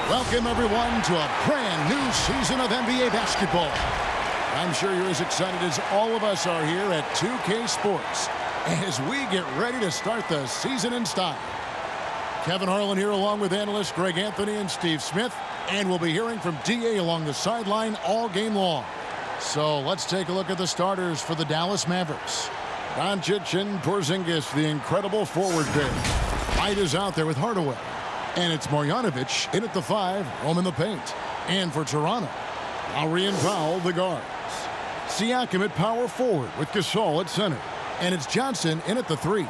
Welcome, everyone, to a brand new season of NBA basketball. I'm sure you're as excited as all of us are here at 2K Sports as we get ready to start the season in style. Kevin Harlan here along with analysts Greg Anthony and Steve Smith, and we'll be hearing from DA along the sideline all game long. So let's take a look at the starters for the Dallas Mavericks. Doncic and Porzingis, the incredible forward pair. White is out there with Hardaway. And it's Marjanovic in at the 5, home in the paint. And for Toronto, Lowry and Powell, the guards. Siakam at power forward with Gasol at center. And it's Johnson in at the 3.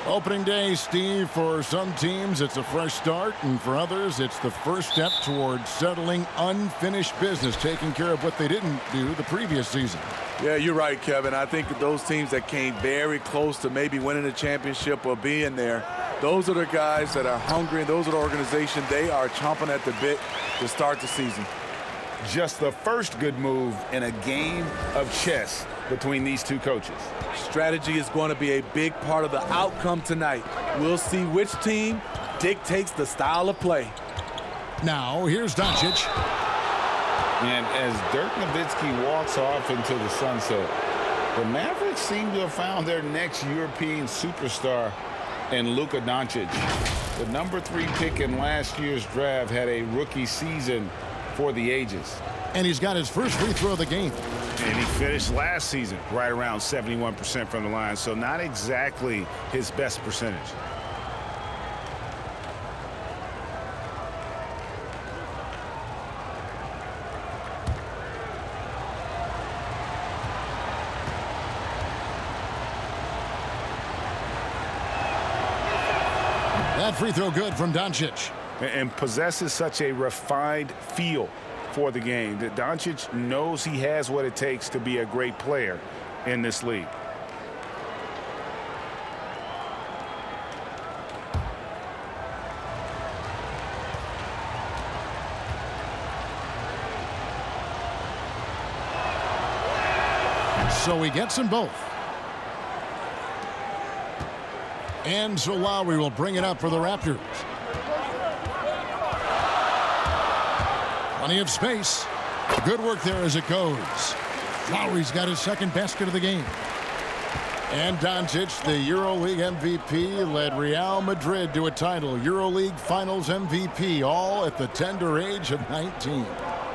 Opening day, Steve, for some teams it's a fresh start, and for others it's the first step towards settling unfinished business, taking care of what they didn't do the previous season. Yeah, you're right, Kevin. I think those teams that came very close to maybe winning a championship or being there, those are the guys that are hungry, and those are the organization. They are chomping at the bit to start the season. Just the first good move in a game of chess between these two coaches. Strategy is going to be a big part of the outcome tonight. We'll see which team dictates the style of play. Now, here's Doncic. And as Dirk Nowitzki walks off into the sunset, the Mavericks seem to have found their next European superstar in Luka Doncic. The number 3 pick in last year's draft had a rookie season for the ages. And he's got his first free throw of the game. And he finished last season right around 71% from the line, so not exactly his best percentage. That free throw good from Doncic. And possesses such a refined feel for the game that Doncic knows he has what it takes to be a great player in this league. So he gets them both. And so Lowry will bring it up for the Raptors. Plenty of space. Good work there as it goes. Lowry's got his second basket of the game. And Doncic, the EuroLeague MVP, led Real Madrid to a title. EuroLeague Finals MVP, all at the tender age of 19.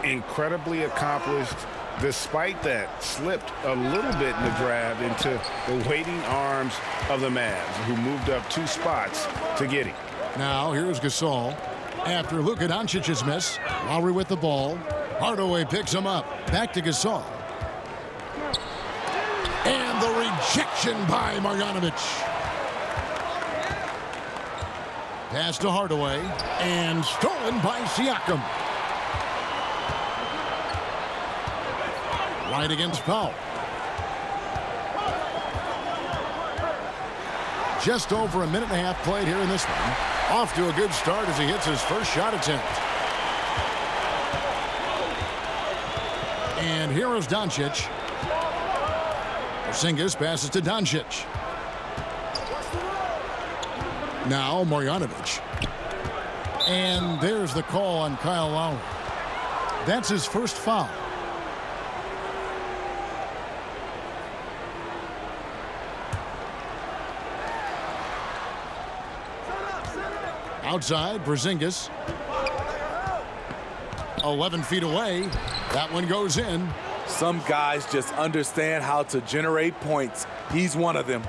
Incredibly accomplished. Despite that, slipped a little bit in the draft into the waiting arms of the Mavs, who moved up 2 spots to get him. Now, here's Gasol. After Luka Doncic's miss, Lowry with the ball. Hardaway picks him up. Back to Gasol. And the rejection by Marjanovic. Pass to Hardaway. And stolen by Siakam. Right against Powell. Just over a minute and a half played here in this one. Off to a good start as he hits his first shot attempt. And here is Doncic. Porzingis passes to Doncic. Now Marjanovic. And there's the call on Kyle Lowry. That's his first foul. Outside, Porzingis. 11 feet away. That one goes in. Some guys just understand how to generate points. He's one of them.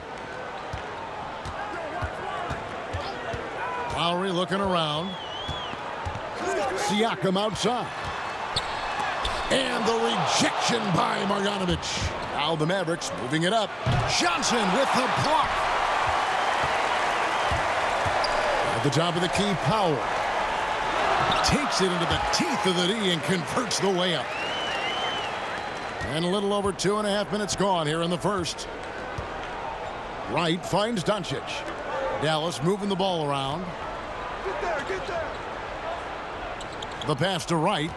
Lowry looking around. Siakam outside. And the rejection by Marjanovic. Now the Mavericks moving it up. Johnson with the block. At the top of the key, Powell takes it into the teeth of the D and converts the layup. And a little over 2.5 minutes gone here in the first. Wright finds Doncic. Dallas moving the ball around. Get there. The pass to Wright.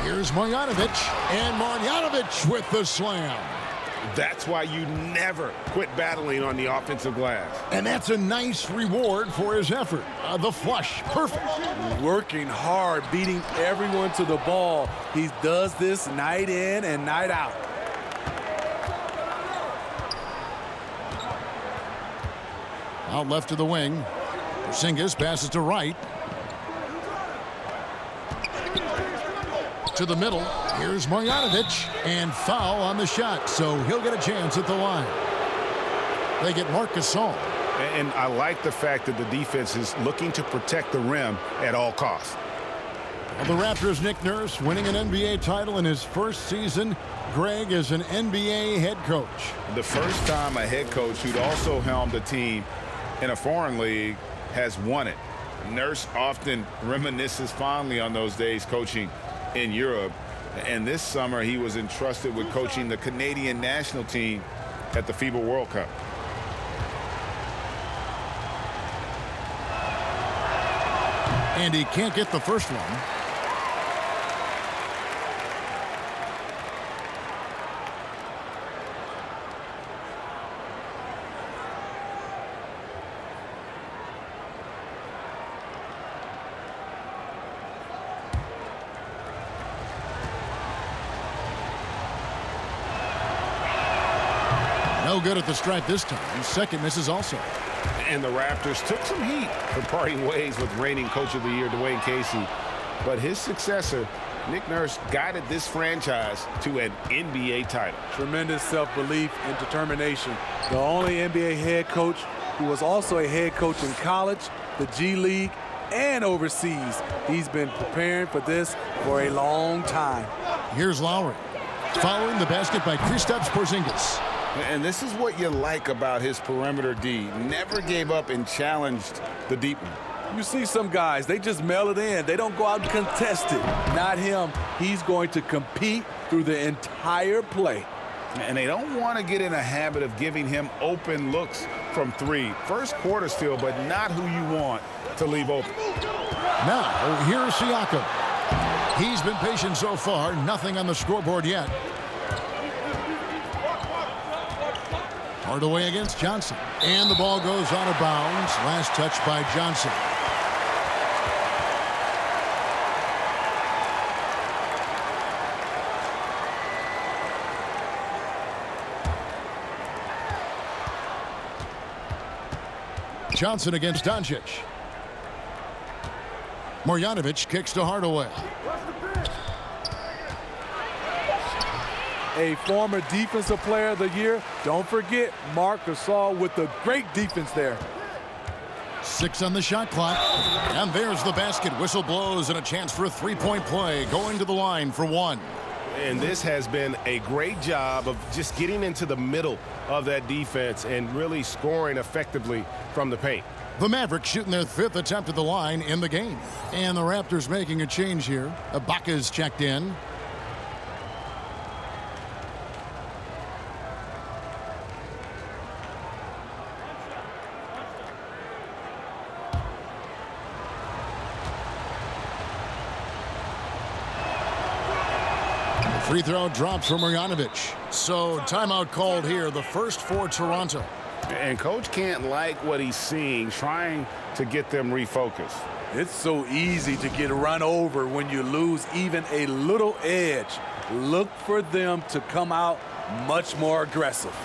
Here's Marjanovic. And Marjanovic with the slam. That's why you never quit battling on the offensive glass. And that's a nice reward for his effort. The flush, perfect. Working hard, beating everyone to the ball. He does this night in and night out. Out left to the wing. Porzingis passes to right. To the middle. Here's Marjanovic. And foul on the shot. So he'll get a chance at the line. They get Marc Gasol. And I like the fact that the defense is looking to protect the rim at all costs. Well, the Raptors' Nick Nurse winning an NBA title in his first season. Greg is an NBA head coach. The first time a head coach who'd also helmed a team in a foreign league has won it. Nurse often reminisces fondly on those days coaching in Europe. And this summer he was entrusted with coaching the Canadian national team at the FIBA World Cup. And he can't get the first one. No good at the stripe this time. Second misses also. And the Raptors took some heat for parting ways with reigning Coach of the Year Dwayne Casey. But his successor, Nick Nurse, guided this franchise to an NBA title. Tremendous self-belief and determination. The only NBA head coach who was also a head coach in college, the G League, and overseas. He's been preparing for this for a long time. Here's Lowry. Following the basket by Kristaps Porzingis. And this is what you like about his perimeter D. Never gave up and challenged the deep one. You see some guys, they just mail it in. They don't go out and contest it. Not him. He's going to compete through the entire play. And they don't want to get in a habit of giving him open looks from three. First quarter still, but not who you want to leave open. Now, here's Siakam. He's been patient so far. Nothing on the scoreboard yet. Hardaway against Johnson. And the ball goes out of bounds. Last touch by Johnson. Johnson against Doncic. Marjanovic kicks to Hardaway. A former defensive player of the year. Don't forget Marc Gasol with the great defense there. 6 on the shot clock. And there's the basket. Whistle blows and a chance for a three-point play. Going to the line for one. And this has been a great job of just getting into the middle of that defense and really scoring effectively from the paint. The Mavericks shooting their 5th attempt at the line in the game. And the Raptors making a change here. Ibaka's checked in. Free throw drops for Marjanovic. So timeout called here, the first for Toronto. And coach can't like what he's seeing, trying to get them refocused. It's so easy to get run over when you lose even a little edge. Look for them to come out much more aggressive.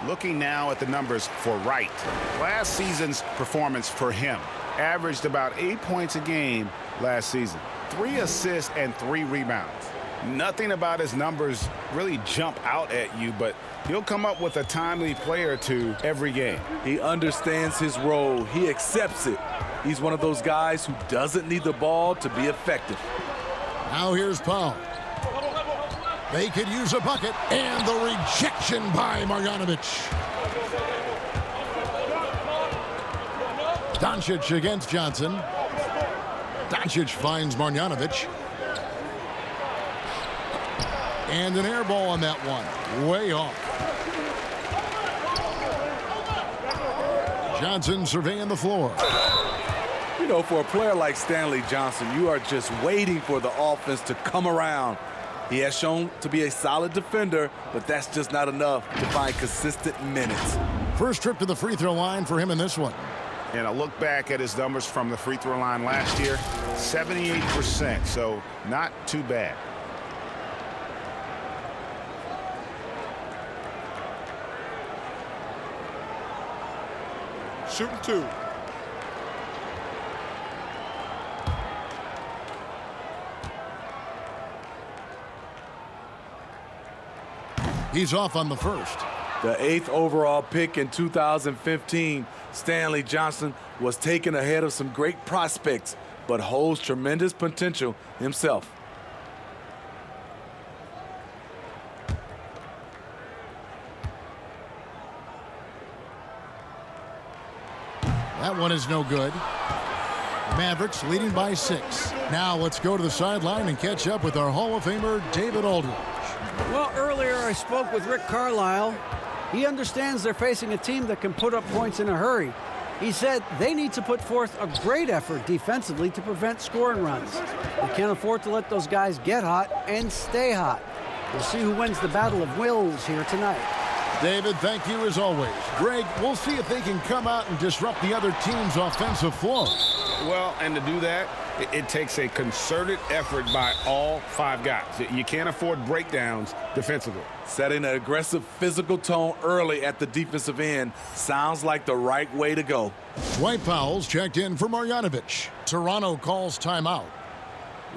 Looking now at the numbers for Wright. Last season's performance for him averaged about 8 points a game last season. 3 assists and 3 rebounds. Nothing about his numbers really jump out at you, but he'll come up with a timely play or two every game. He understands his role. He accepts it. He's one of those guys who doesn't need the ball to be effective. Now here's Powell. They could use a bucket, and the rejection by Marjanovic. Doncic against Johnson. Doncic finds Marjanovic. And an air ball on that one. Way off. Johnson surveying the floor. You know, for a player like Stanley Johnson, you are just waiting for the offense to come around. He has shown to be a solid defender, but that's just not enough to find consistent minutes. First trip to the free throw line for him in this one. And a look back at his numbers from the free throw line last year, 78%, so not too bad. Shooting 2. He's off on the first. The 8th overall pick in 2015, Stanley Johnson was taken ahead of some great prospects, but holds tremendous potential himself. That one is no good. Mavericks leading by 6. Now let's go to the sideline and catch up with our Hall of Famer, David Aldridge. Well, earlier I spoke with Rick Carlisle. He understands they're facing a team that can put up points in a hurry. He said they need to put forth a great effort defensively to prevent scoring runs. They can't afford to let those guys get hot and stay hot. We'll see who wins the battle of wills here tonight. David, thank you as always. Greg, we'll see if they can come out and disrupt the other team's offensive flow. Well, and to do that, it takes a concerted effort by all 5 guys. You can't afford breakdowns defensively. Setting an aggressive physical tone early at the defensive end sounds like the right way to go. Dwight Powell's checked in for Marjanovic. Toronto calls timeout.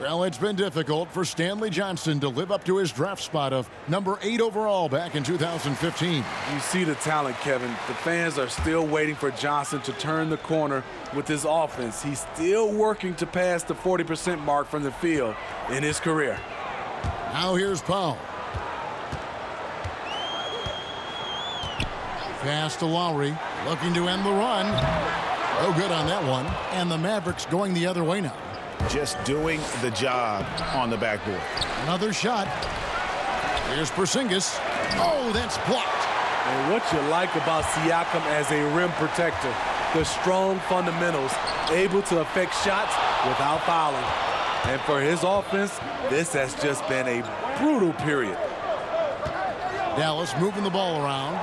Well, it's been difficult for Stanley Johnson to live up to his draft spot of number 8 overall back in 2015. You see the talent, Kevin. The fans are still waiting for Johnson to turn the corner with his offense. He's still working to pass the 40% mark from the field in his career. Now here's Powell. Pass to Lowry, looking to end the run. No good on that one. And the Mavericks going the other way now. Just doing the job on the backboard. Another shot. Here's Porzingis. Oh, that's blocked. And what you like about Siakam as a rim protector, the strong fundamentals, able to affect shots without fouling. And for his offense, this has just been a brutal period. Dallas moving the ball around.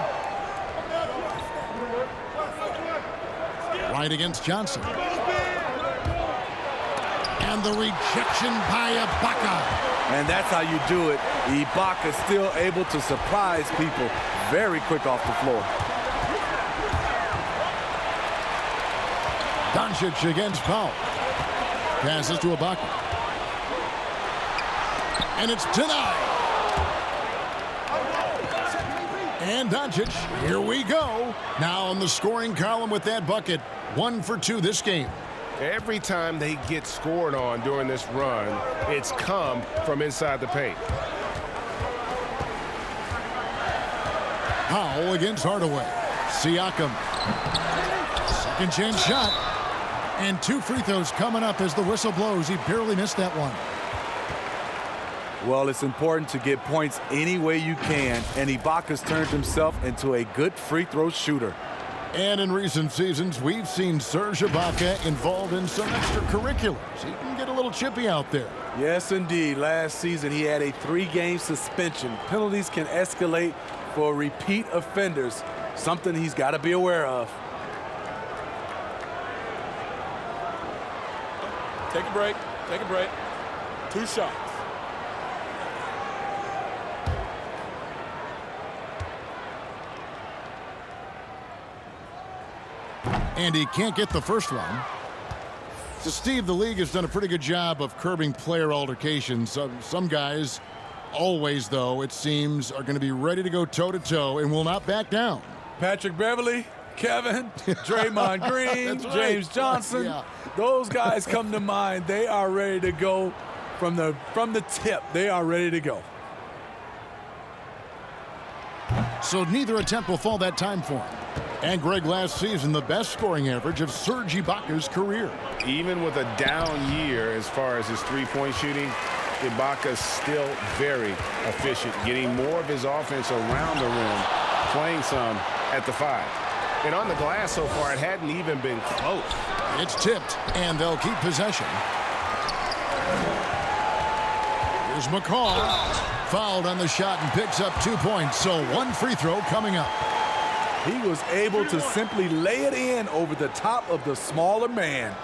Right against Johnson. And the rejection by Ibaka. And that's how you do it. Ibaka still able to surprise people very quick off the floor. Doncic against Powell. Passes to Ibaka. And it's denied. And Doncic, here we go. Now on the scoring column with that bucket. 1 for 2 this game. Every time they get scored on during this run, it's come from inside the paint. Powell against Hardaway. Siakam. Second chance shot. And 2 free throws coming up as the whistle blows. He barely missed that one. Well, it's important to get points any way you can, and Ibaka's turned himself into a good free throw shooter. And in recent seasons, we've seen Serge Ibaka involved in some extracurriculars. He can get a little chippy out there. Yes, indeed. Last season, he had a 3-game suspension. Penalties can escalate for repeat offenders, something he's got to be aware of. Take a break. Take a break. 2 shots. And he can't get the first one. So, Steve, the league has done a pretty good job of curbing player altercations. Some guys, always, though, it seems, are going to be ready to go toe-to-toe and will not back down. Patrick Beverly, Kevin, Draymond Green, That's right. James Johnson. Yeah. Those guys come to mind. They are ready to go from the tip. They are ready to go. So neither attempt will fall that time for him. And Greg, last season, the best scoring average of Serge Ibaka's career. Even with a down year as far as his three-point shooting, Ibaka's still very efficient, getting more of his offense around the rim, playing some at the 5. And on the glass so far, it hadn't even been close. It's tipped, and they'll keep possession. Here's Here's McCall. Fouled on the shot and picks up 2 points. So one free throw coming up. He was able to simply lay it in over the top of the smaller man.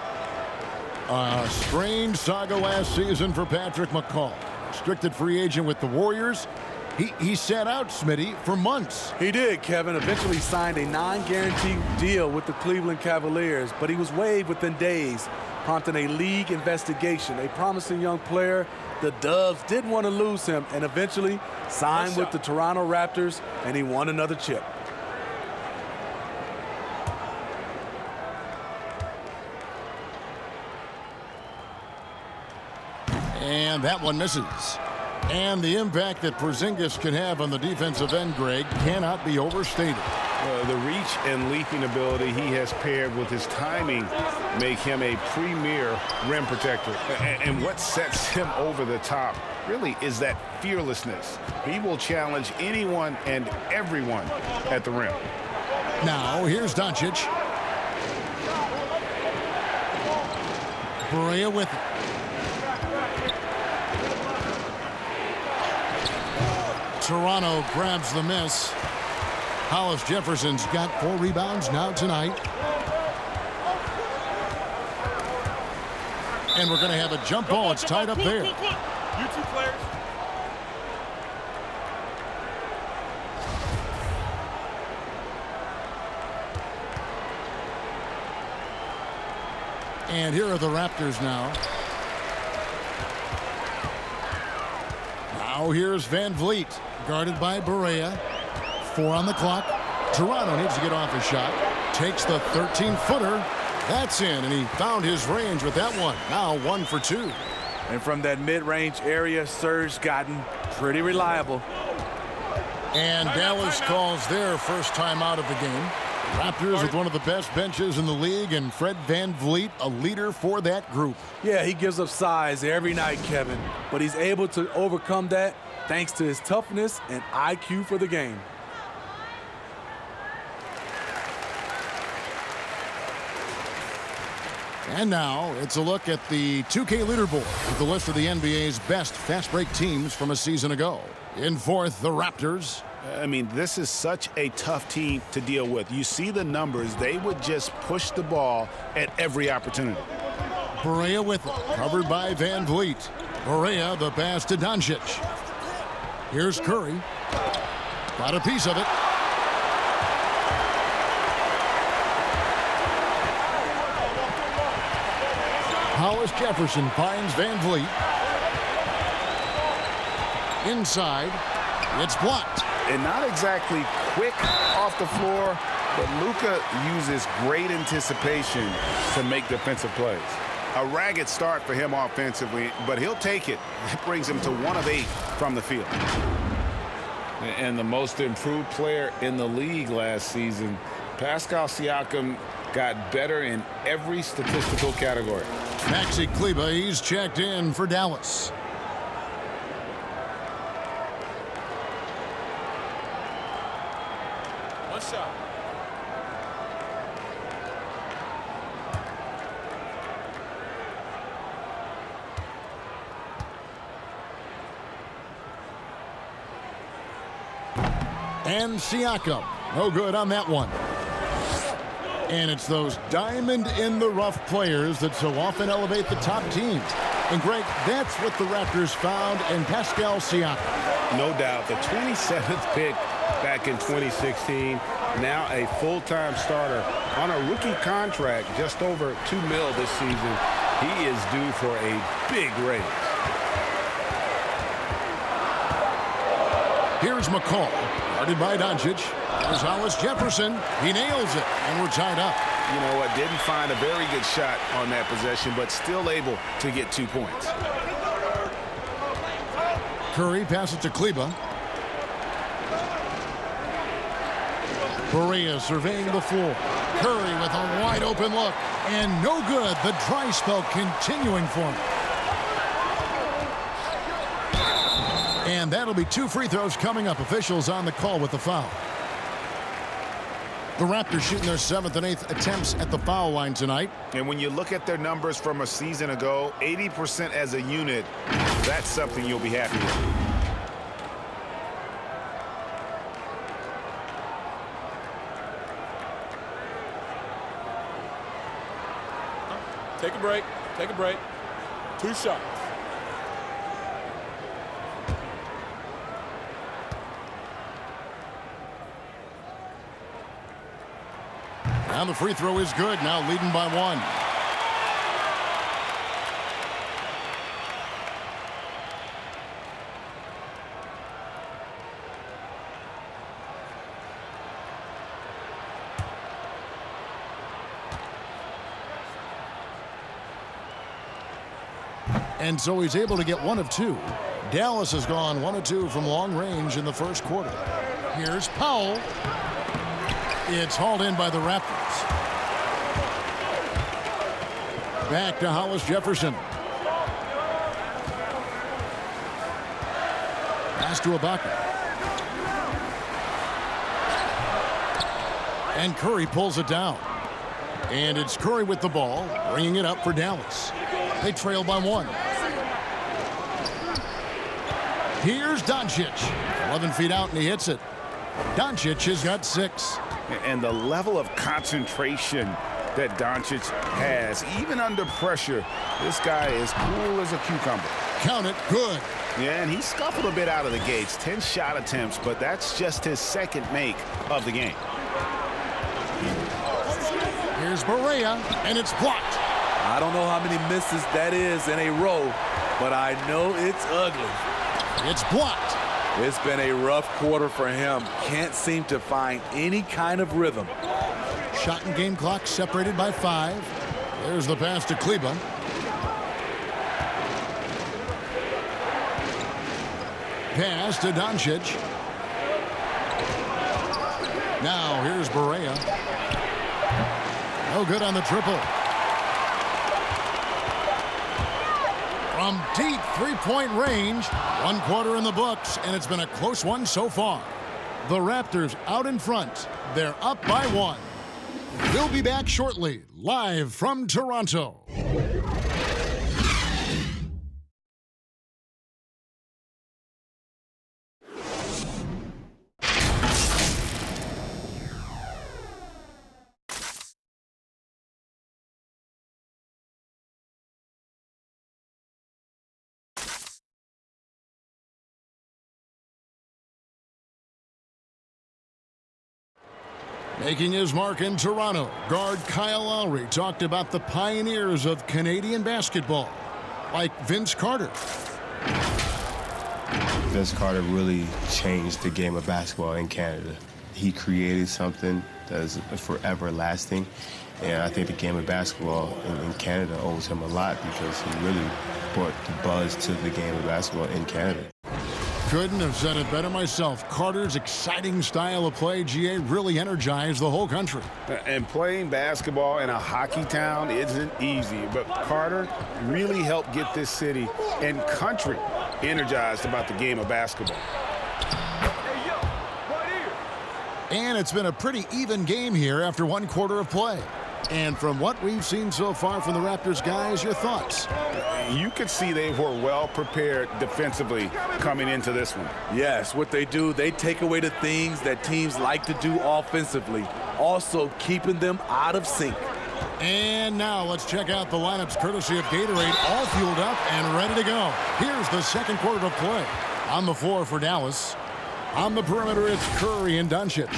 A strange saga last season for Patrick McCall. Restricted free agent with the Warriors. He sat out, Smitty, for months. He did, Kevin. Eventually signed a non-guaranteed deal with the Cleveland Cavaliers, but he was waived within days, prompting a league investigation. A promising young player, the Dubs didn't want to lose him, and eventually signed with the Toronto Raptors, and he won another chip. And that one misses. And the impact that Porzingis can have on the defensive end, Greg, cannot be overstated. The reach and leaping ability he has paired with his timing make him a premier rim protector. And what sets him over the top really is that fearlessness. He will challenge anyone and everyone at the rim. Now, here's Doncic. Barea with it. Toronto grabs the miss. Hollis Jefferson's got 4 rebounds now tonight. And we're going to have a jump ball. It's tied up there. You two players. And here are the Raptors now. Now here's Van Vliet, guarded by Barea. 4 on the clock. Toronto needs to get off a shot. Takes the 13-footer. That's in, and he found his range with that one. Now 1 for 2. And from that mid-range area, Serge gotten pretty reliable. And Dallas calls their first time out of the game. Raptors with one of the best benches in the league, and Fred Van Vliet, a leader for that group. Yeah, he gives up size every night, Kevin, but he's able to overcome that thanks to his toughness and IQ for the game. And now it's a look at the 2K leaderboard with the list of the NBA's best fast break teams from a season ago. In fourth, the Raptors. I mean, this is such a tough team to deal with. You see the numbers. They would just push the ball at every opportunity. Barea with it, covered by Van Vliet. Barea, the pass to Doncic. Here's Curry. Got a piece of it. Hollis Jefferson finds Van Vliet. Inside, it's blocked. And not exactly quick off the floor, but Luka uses great anticipation to make defensive plays. A ragged start for him offensively, but he'll take it. It brings him to 1 of 8 from the field. And the most improved player in the league last season, Pascal Siakam, got better in every statistical category. Maxi Kleber, he's checked in for Dallas. One shot. And Siakam, no good on that one. And it's those diamond-in-the-rough players that so often elevate the top teams. And, Greg, that's what the Raptors found in Pascal Siakam. No doubt. The 27th pick back in 2016, now a full-time starter on a rookie contract, just over $2 million this season. He is due for a big raise. Here's McCall, guarded by Doncic. There's Hollis Jefferson. He nails it, and we're tied up. You know what? Didn't find a very good shot on that possession, but still able to get 2 points. Curry passes to Kleber. Barea surveying the floor. Curry with a wide open look, and no good. The dry spell continuing for him. And that'll be 2 free throws coming up. Officials on the call with the foul. The Raptors shooting their 7th and 8th attempts at the foul line tonight. And when you look at their numbers from a season ago, 80% as a unit, that's something you'll be happy with. Take a break. Take a break. 2 shots. And the free throw is good. Now leading by 1. And so he's able to get 1 of 2. Dallas has gone 1 of 2 from long range in the first quarter. Here's Powell. It's hauled in by the Raptors. Back to Hollis Jefferson. Pass to Ibaka. And Curry pulls it down. And it's Curry with the ball, bringing it up for Dallas. They trail by 1. Here's Doncic. 11 feet out, and he hits it. Doncic has got 6. And the level of concentration that Doncic has, even under pressure, this guy is cool as a cucumber. Count it, good. Yeah, and he scuffled a bit out of the gates. 10 shot attempts, but that's just his second make of the game. Here's Barea, and it's blocked. I don't know how many misses that is in a row, but I know it's ugly. It's blocked. It's been a rough quarter for him. Can't seem to find any kind of rhythm. Shot and game clock separated by 5. There's the pass to Kleba. Pass to Doncic. Now here's Barea. No good on the triple. From deep three-point range, 1 quarter in the books, and it's been a close one so far. The Raptors out in front. They're up by 1. We'll be back shortly, live from Toronto. Making his mark in Toronto, guard Kyle Lowry talked about the pioneers of Canadian basketball, like Vince Carter. Vince Carter really changed the game of basketball in Canada. He created something that is forever lasting, and I think the game of basketball in Canada owes him a lot because he really brought the buzz to the game of basketball in Canada. Couldn't have said it better myself. Carter's exciting style of play, GA, really energized the whole country. And playing basketball in a hockey town isn't easy, but Carter really helped get this city and country energized about the game of basketball. And it's been a pretty even game here after 1 quarter of play. And from what we've seen so far from the Raptors guys, your thoughts? You could see they were well prepared defensively coming into this one. Yes, what they do, they take away the things that teams like to do offensively, also keeping them out of sync. And now let's check out the lineups courtesy of Gatorade, all fueled up and ready to go. Here's the 2nd quarter of play. On the floor for Dallas. On the perimeter, it's Curry and Doncic.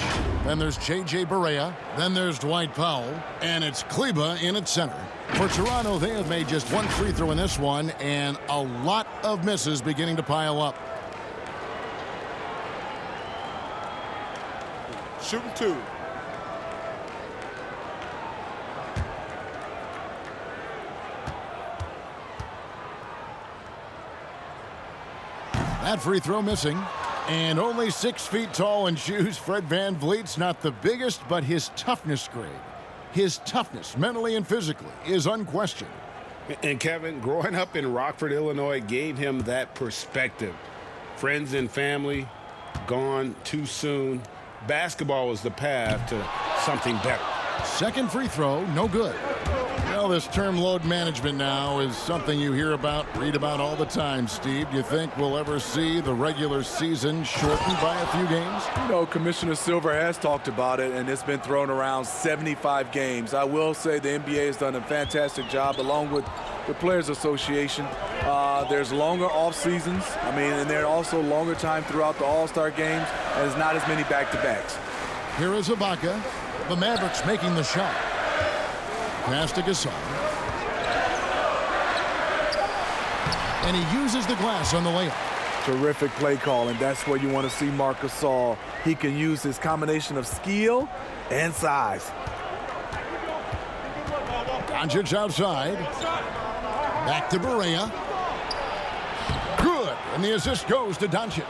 Then there's J.J. Barea. Then there's Dwight Powell. And it's Kleba in at center. For Toronto, they have made just 1 free throw in this one, and a lot of misses beginning to pile up. Shooting 2. That free throw missing. And only 6 feet tall in shoes, Fred VanVleet's not the biggest, but his toughness grade, his toughness mentally and physically, is unquestioned. And Kevin, growing up in Rockford, Illinois, gave him that perspective. Friends and family gone too soon. Basketball was the path to something better. Second free throw, no good. Well, this term load management now is something you hear about, read about all the time, Steve. Do you think we'll ever see the regular season shortened by a few games? You know, Commissioner Silver has talked about it, and it's been thrown around 75 games. I will say the NBA has done a fantastic job, along with the Players Association. There's longer off seasons. I mean, and there are also longer time throughout the All-Star games, and there's not as many back-to-backs. Here is Ibaka. The Mavericks making the shot. Pass to Gasol. And he uses the glass on the layup. Terrific play call, and that's where you want to see Marc Gasol. He can use his combination of skill and size. Doncic outside. Back to Barea. Good. And the assist goes to Doncic.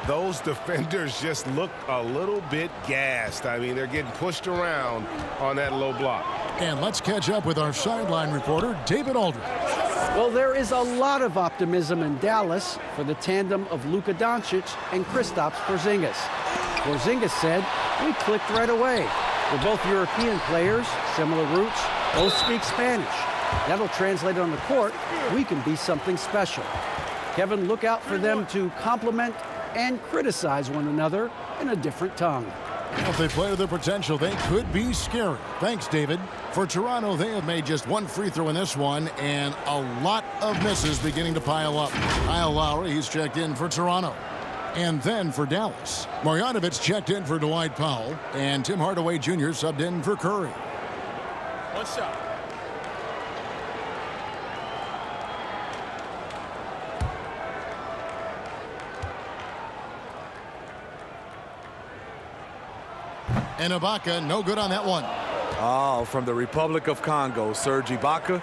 Those defenders just look a little bit gassed. I mean, they're getting pushed around on that low block. And let's catch up with our sideline reporter, David Aldridge. Well, there is a lot of optimism in Dallas for the tandem of Luka Doncic and Kristaps Porzingis. Porzingis said, "We clicked right away. We're both European players, similar roots, both speak Spanish. That'll translate on the court. We can be something special." Kevin, look out for them to complement and criticize one another in a different tongue. If they play to their potential, they could be scary. Thanks, David. For Toronto, they have made just one free throw in this one, and a lot of misses beginning to pile up. Kyle Lowry, he's checked in for Toronto. And then for Dallas, Marjanovic checked in for Dwight Powell, and Tim Hardaway Jr. subbed in for Curry. One shot. And Ibaka, no good on that one. Oh, from the Republic of Congo, Serge Ibaka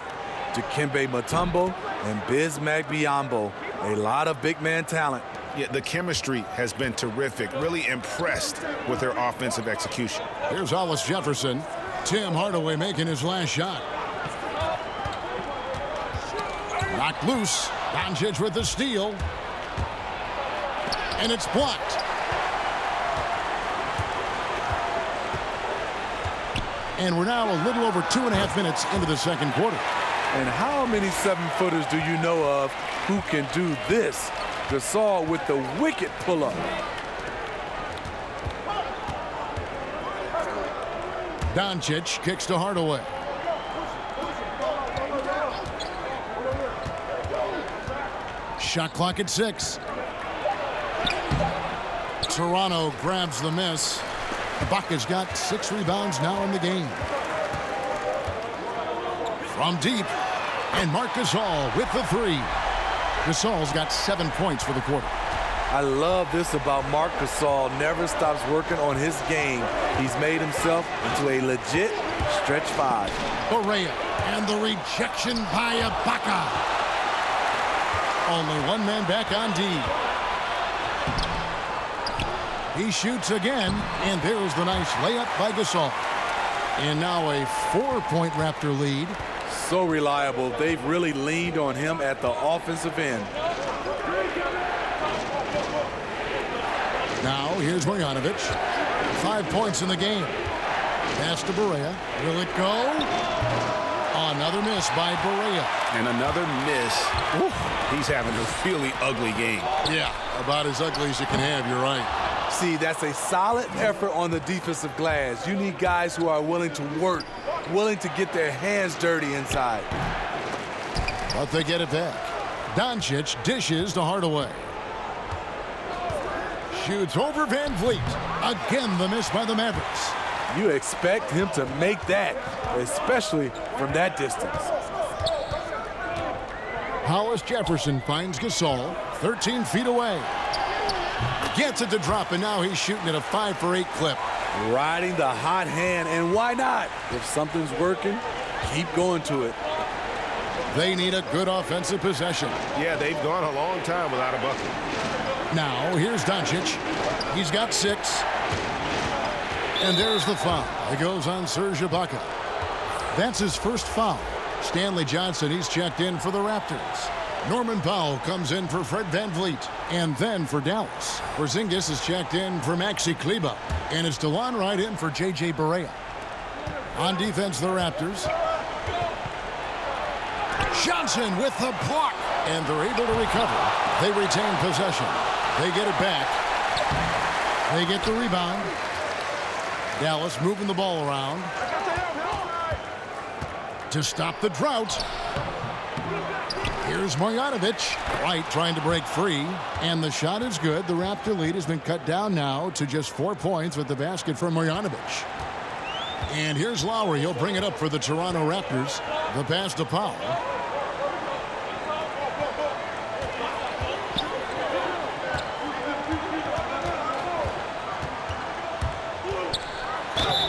to Kembe Mutombo and Bismack Biyombo. A lot of big man talent. Yeah, the chemistry has been terrific. Really impressed with their offensive execution. Here's Hollis Jefferson. Tim Hardaway making his last shot. Knocked loose. Doncic with the steal. And it's blocked. And we're now a little over 2.5 minutes into the second quarter. And how many 7-footers do you know of who can do this? Gasol with the wicked pull-up. Doncic kicks to Hardaway. Shot clock at 6. Toronto grabs the miss. Ibaka's got 6 rebounds now in the game. From deep, and Marc Gasol with the 3. Gasol's got 7 points for the quarter. I love this about Marc Gasol. Never stops working on his game. He's made himself into a legit stretch 5. Barea, and the rejection by Ibaka. Only one man back on D. He shoots again, and there's the nice layup by Gasol. And now a 4-point Raptor lead. So reliable. They've really leaned on him at the offensive end. Now here's Marjanovic. 5 points in the game. Pass to Barea. Will it go? Another miss by Barea. And another miss. Oof, he's having a really ugly game. Yeah, about as ugly as you can have, you're right. See, that's a solid effort on the defensive glass. You need guys who are willing to work, willing to get their hands dirty inside. But they get it back. Doncic dishes to Hardaway. Shoots over Van Vliet. Again, the miss by the Mavericks. You expect him to make that, especially from that distance. Hollis Jefferson finds Gasol 13 feet away. Gets it to drop, and now he's shooting at a 5-for-8 clip. Riding the hot hand, and why not? If something's working, keep going to it. They need a good offensive possession. Yeah, they've gone a long time without a bucket. Now, here's Doncic. He's got 6. And there's the foul. It goes on Serge Ibaka. That's his first foul. Stanley Johnson, he's checked in for the Raptors. Norman Powell comes in for Fred Van Vliet. And then for Dallas, Porzingis is checked in for Maxi Kleber. And it's DeLon Wright in for J.J. Barea. On defense, the Raptors. Johnson with the block. And they're able to recover. They retain possession. They get it back. They get the rebound. Dallas moving the ball around to stop the drought. Here's Marjanovic. White trying to break free. And the shot is good. The Raptor lead has been cut down now to just 4 points with the basket from Marjanovic. And here's Lowry. He'll bring it up for the Toronto Raptors. The pass to Powell.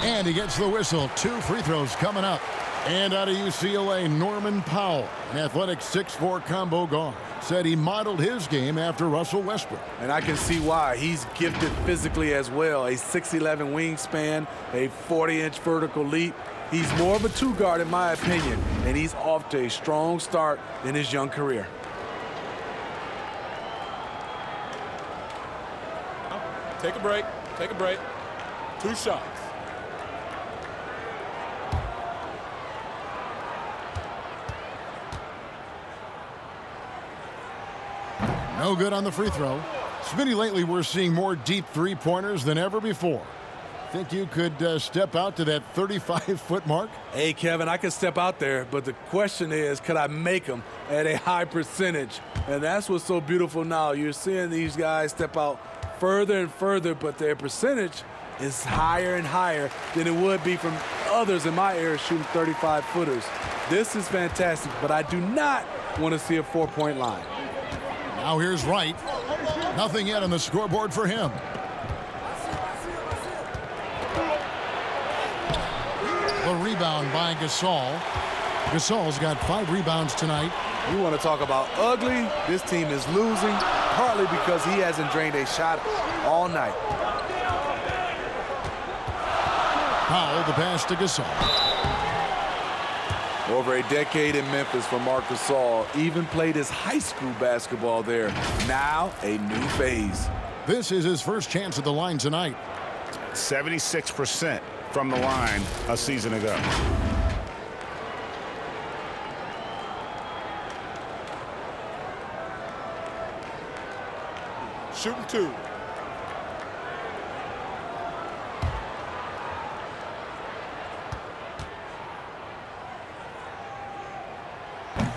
And he gets the whistle. 2 free throws coming up. And out of UCLA, Norman Powell, an athletic 6'4" combo guard, said he modeled his game after Russell Westbrook. And I can see why. He's gifted physically as well. A 6'11" wingspan, a 40-inch vertical leap. He's more of a 2 guard in my opinion, and he's off to a strong start in his young career. Take a break. Take a break. 2 shots. No good on the free throw. Smitty, lately we're seeing more deep three-pointers than ever before. Think you could step out to that 35-foot mark? Hey, Kevin, I can step out there, but the question is, could I make them at a high percentage? And that's what's so beautiful now. You're seeing these guys step out further and further, but their percentage is higher and higher than it would be from others in my era shooting 35-footers. This is fantastic, but I do not want to see a 4-point line. Now here's Wright. Nothing yet on the scoreboard for him. The rebound by Gasol. Gasol's got 5 rebounds tonight. You want to talk about ugly? This team is losing, partly because he hasn't drained a shot all night. Powell, the pass to Gasol. Over a decade in Memphis for Marc Gasol, even played his high school basketball there. Now a new phase. This is his first chance at the line tonight. 76% from the line a season ago. Shooting 2.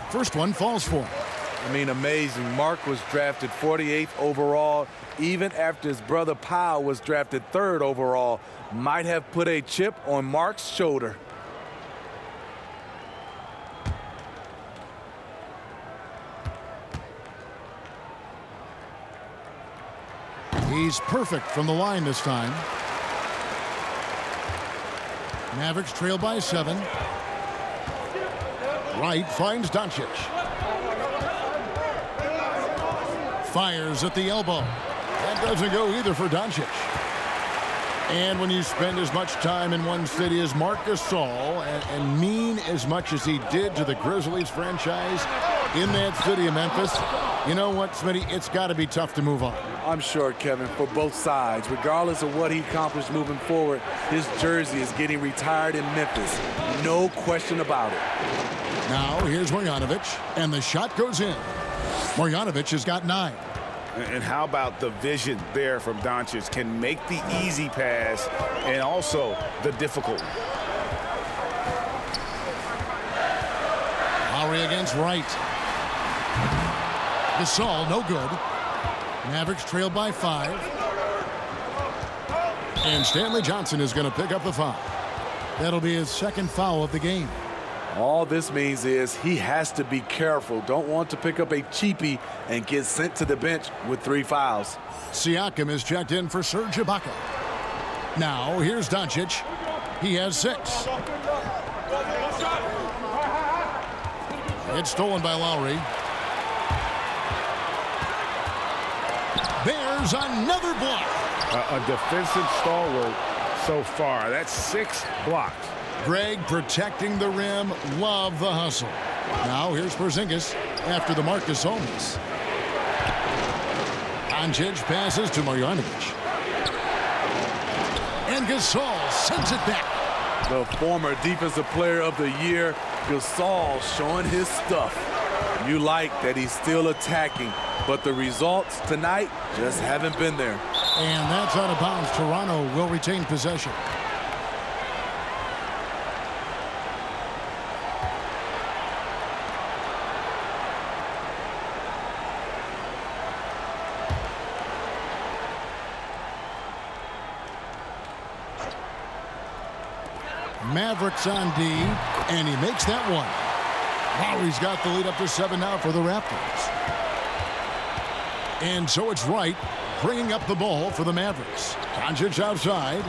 First one falls for him. I mean, amazing. Marc was drafted 48th overall, even after his brother Powell was drafted 3rd overall. Might have put a chip on Marc's shoulder. He's perfect from the line this time. Mavericks trail by 7. Wright finds Doncic. Fires at the elbow. That doesn't go either for Doncic. And when you spend as much time in one city as Marc Gasol and mean as much as he did to the Grizzlies franchise in that city of Memphis, you know what, Smitty? It's got to be tough to move on. I'm sure, Kevin, for both sides. Regardless of what he accomplished moving forward, his jersey is getting retired in Memphis. No question about it. Now here's Marjanovic, and the shot goes in. Marjanovic has got 9. And how about the vision there from Doncic? Can make the easy pass and also the difficult. Lowry against Wright. Gasol, no good. Mavericks trailed by 5. And Stanley Johnson is going to pick up the foul. That'll be his 2nd foul of the game. All this means is he has to be careful. Don't want to pick up a cheapie and get sent to the bench with 3 fouls. Siakam is checked in for Serge Ibaka. Now here's Doncic. He has 6. It's stolen by Lowry. There's another block. A defensive stalwart so far. That's 6 blocks. Greg protecting the rim. Love the hustle. Now here's Porzingis after the Marc Gasol miss. Doncic passes to Marjanovic. And Gasol sends it back. The former Defensive Player of the Year, Gasol, showing his stuff. You like that he's still attacking, but the results tonight just haven't been there. And that's out of bounds. Toronto will retain possession. Mavericks on D, and he makes that one. Lowry's got the lead up to 7 now for the Raptors. And so it's Wright bringing up the ball for the Mavericks. Doncic outside.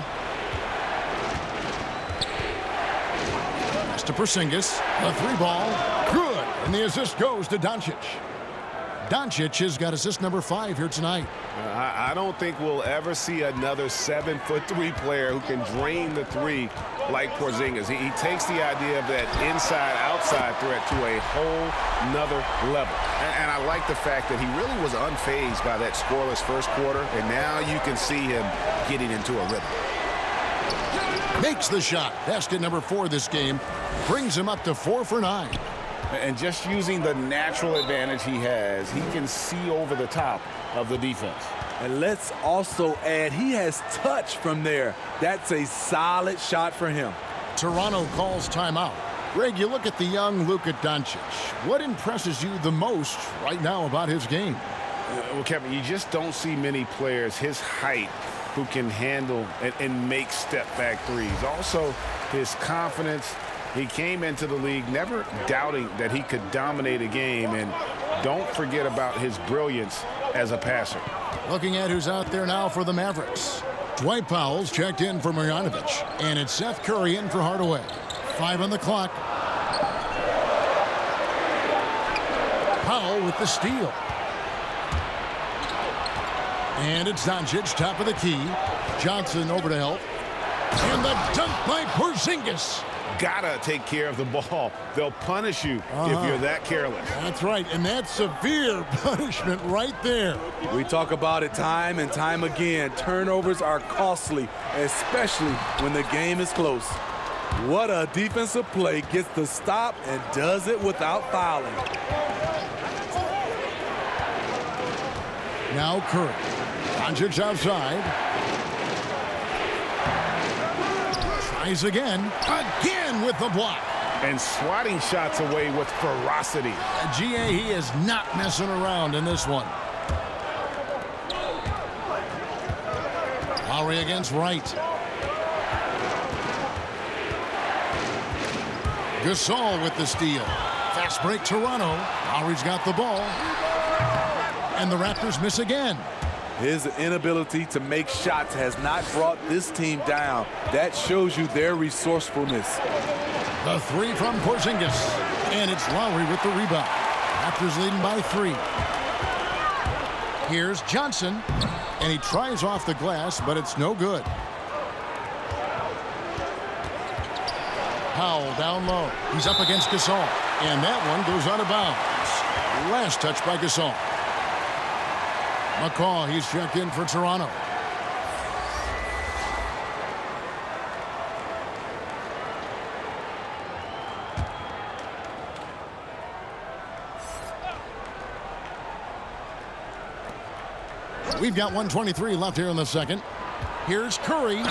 Pass to Porzingis. The 3-ball. Good. And the assist goes to Doncic. Doncic has got assist number 5 here tonight. I don't think we'll ever see another 7'3" player who can drain the three like Porzingis. He takes the idea of that inside-outside threat to a whole nother level. And I like the fact that he really was unfazed by that scoreless first quarter, and now you can see him getting into a rhythm. Makes the shot. Basket number 4 this game. Brings him up to 4 for 9. And just using the natural advantage he has, he can see over the top of the defense. And let's also add, he has touch from there. That's a solid shot for him. Toronto calls timeout. Greg, you look at the young Luka Doncic. What impresses you the most right now about his game? Well, Kevin, you just don't see many players his height who can handle and make step-back threes. Also, his confidence. He came into the league never doubting that he could dominate a game, and don't forget about his brilliance as a passer. Looking at who's out there now for the Mavericks. Dwight Powell's checked in for Marjanovic, and it's Seth Curry in for Hardaway. 5 on the clock. Powell with the steal. And it's Doncic, top of the key. Johnson over to help. And the dunk by Porzingis. Gotta take care of the ball. They'll punish you if you're that careless. That's right, and that's severe punishment right there. We talk about it time and time again. Turnovers are costly, especially when the game is close. What a defensive play, gets the stop and does it without fouling. Now Curry. Doncic outside. Tries again with the block. And swatting shots away with ferocity. GA, he is not messing around in this one. Lowry against Wright. Gasol with the steal. Fast break Toronto. Lowry's got the ball. And the Raptors miss again. His inability to make shots has not brought this team down. That shows you their resourcefulness. The 3 from Porzingis. And it's Lowry with the rebound. Raptors leading by 3. Here's Johnson. And he tries off the glass, but it's no good. Powell down low. He's up against Gasol. And that one goes out of bounds. Last touch by Gasol. McCaw, he's checked in for Toronto. We've got 1:23 left here in the second. Here's Curry.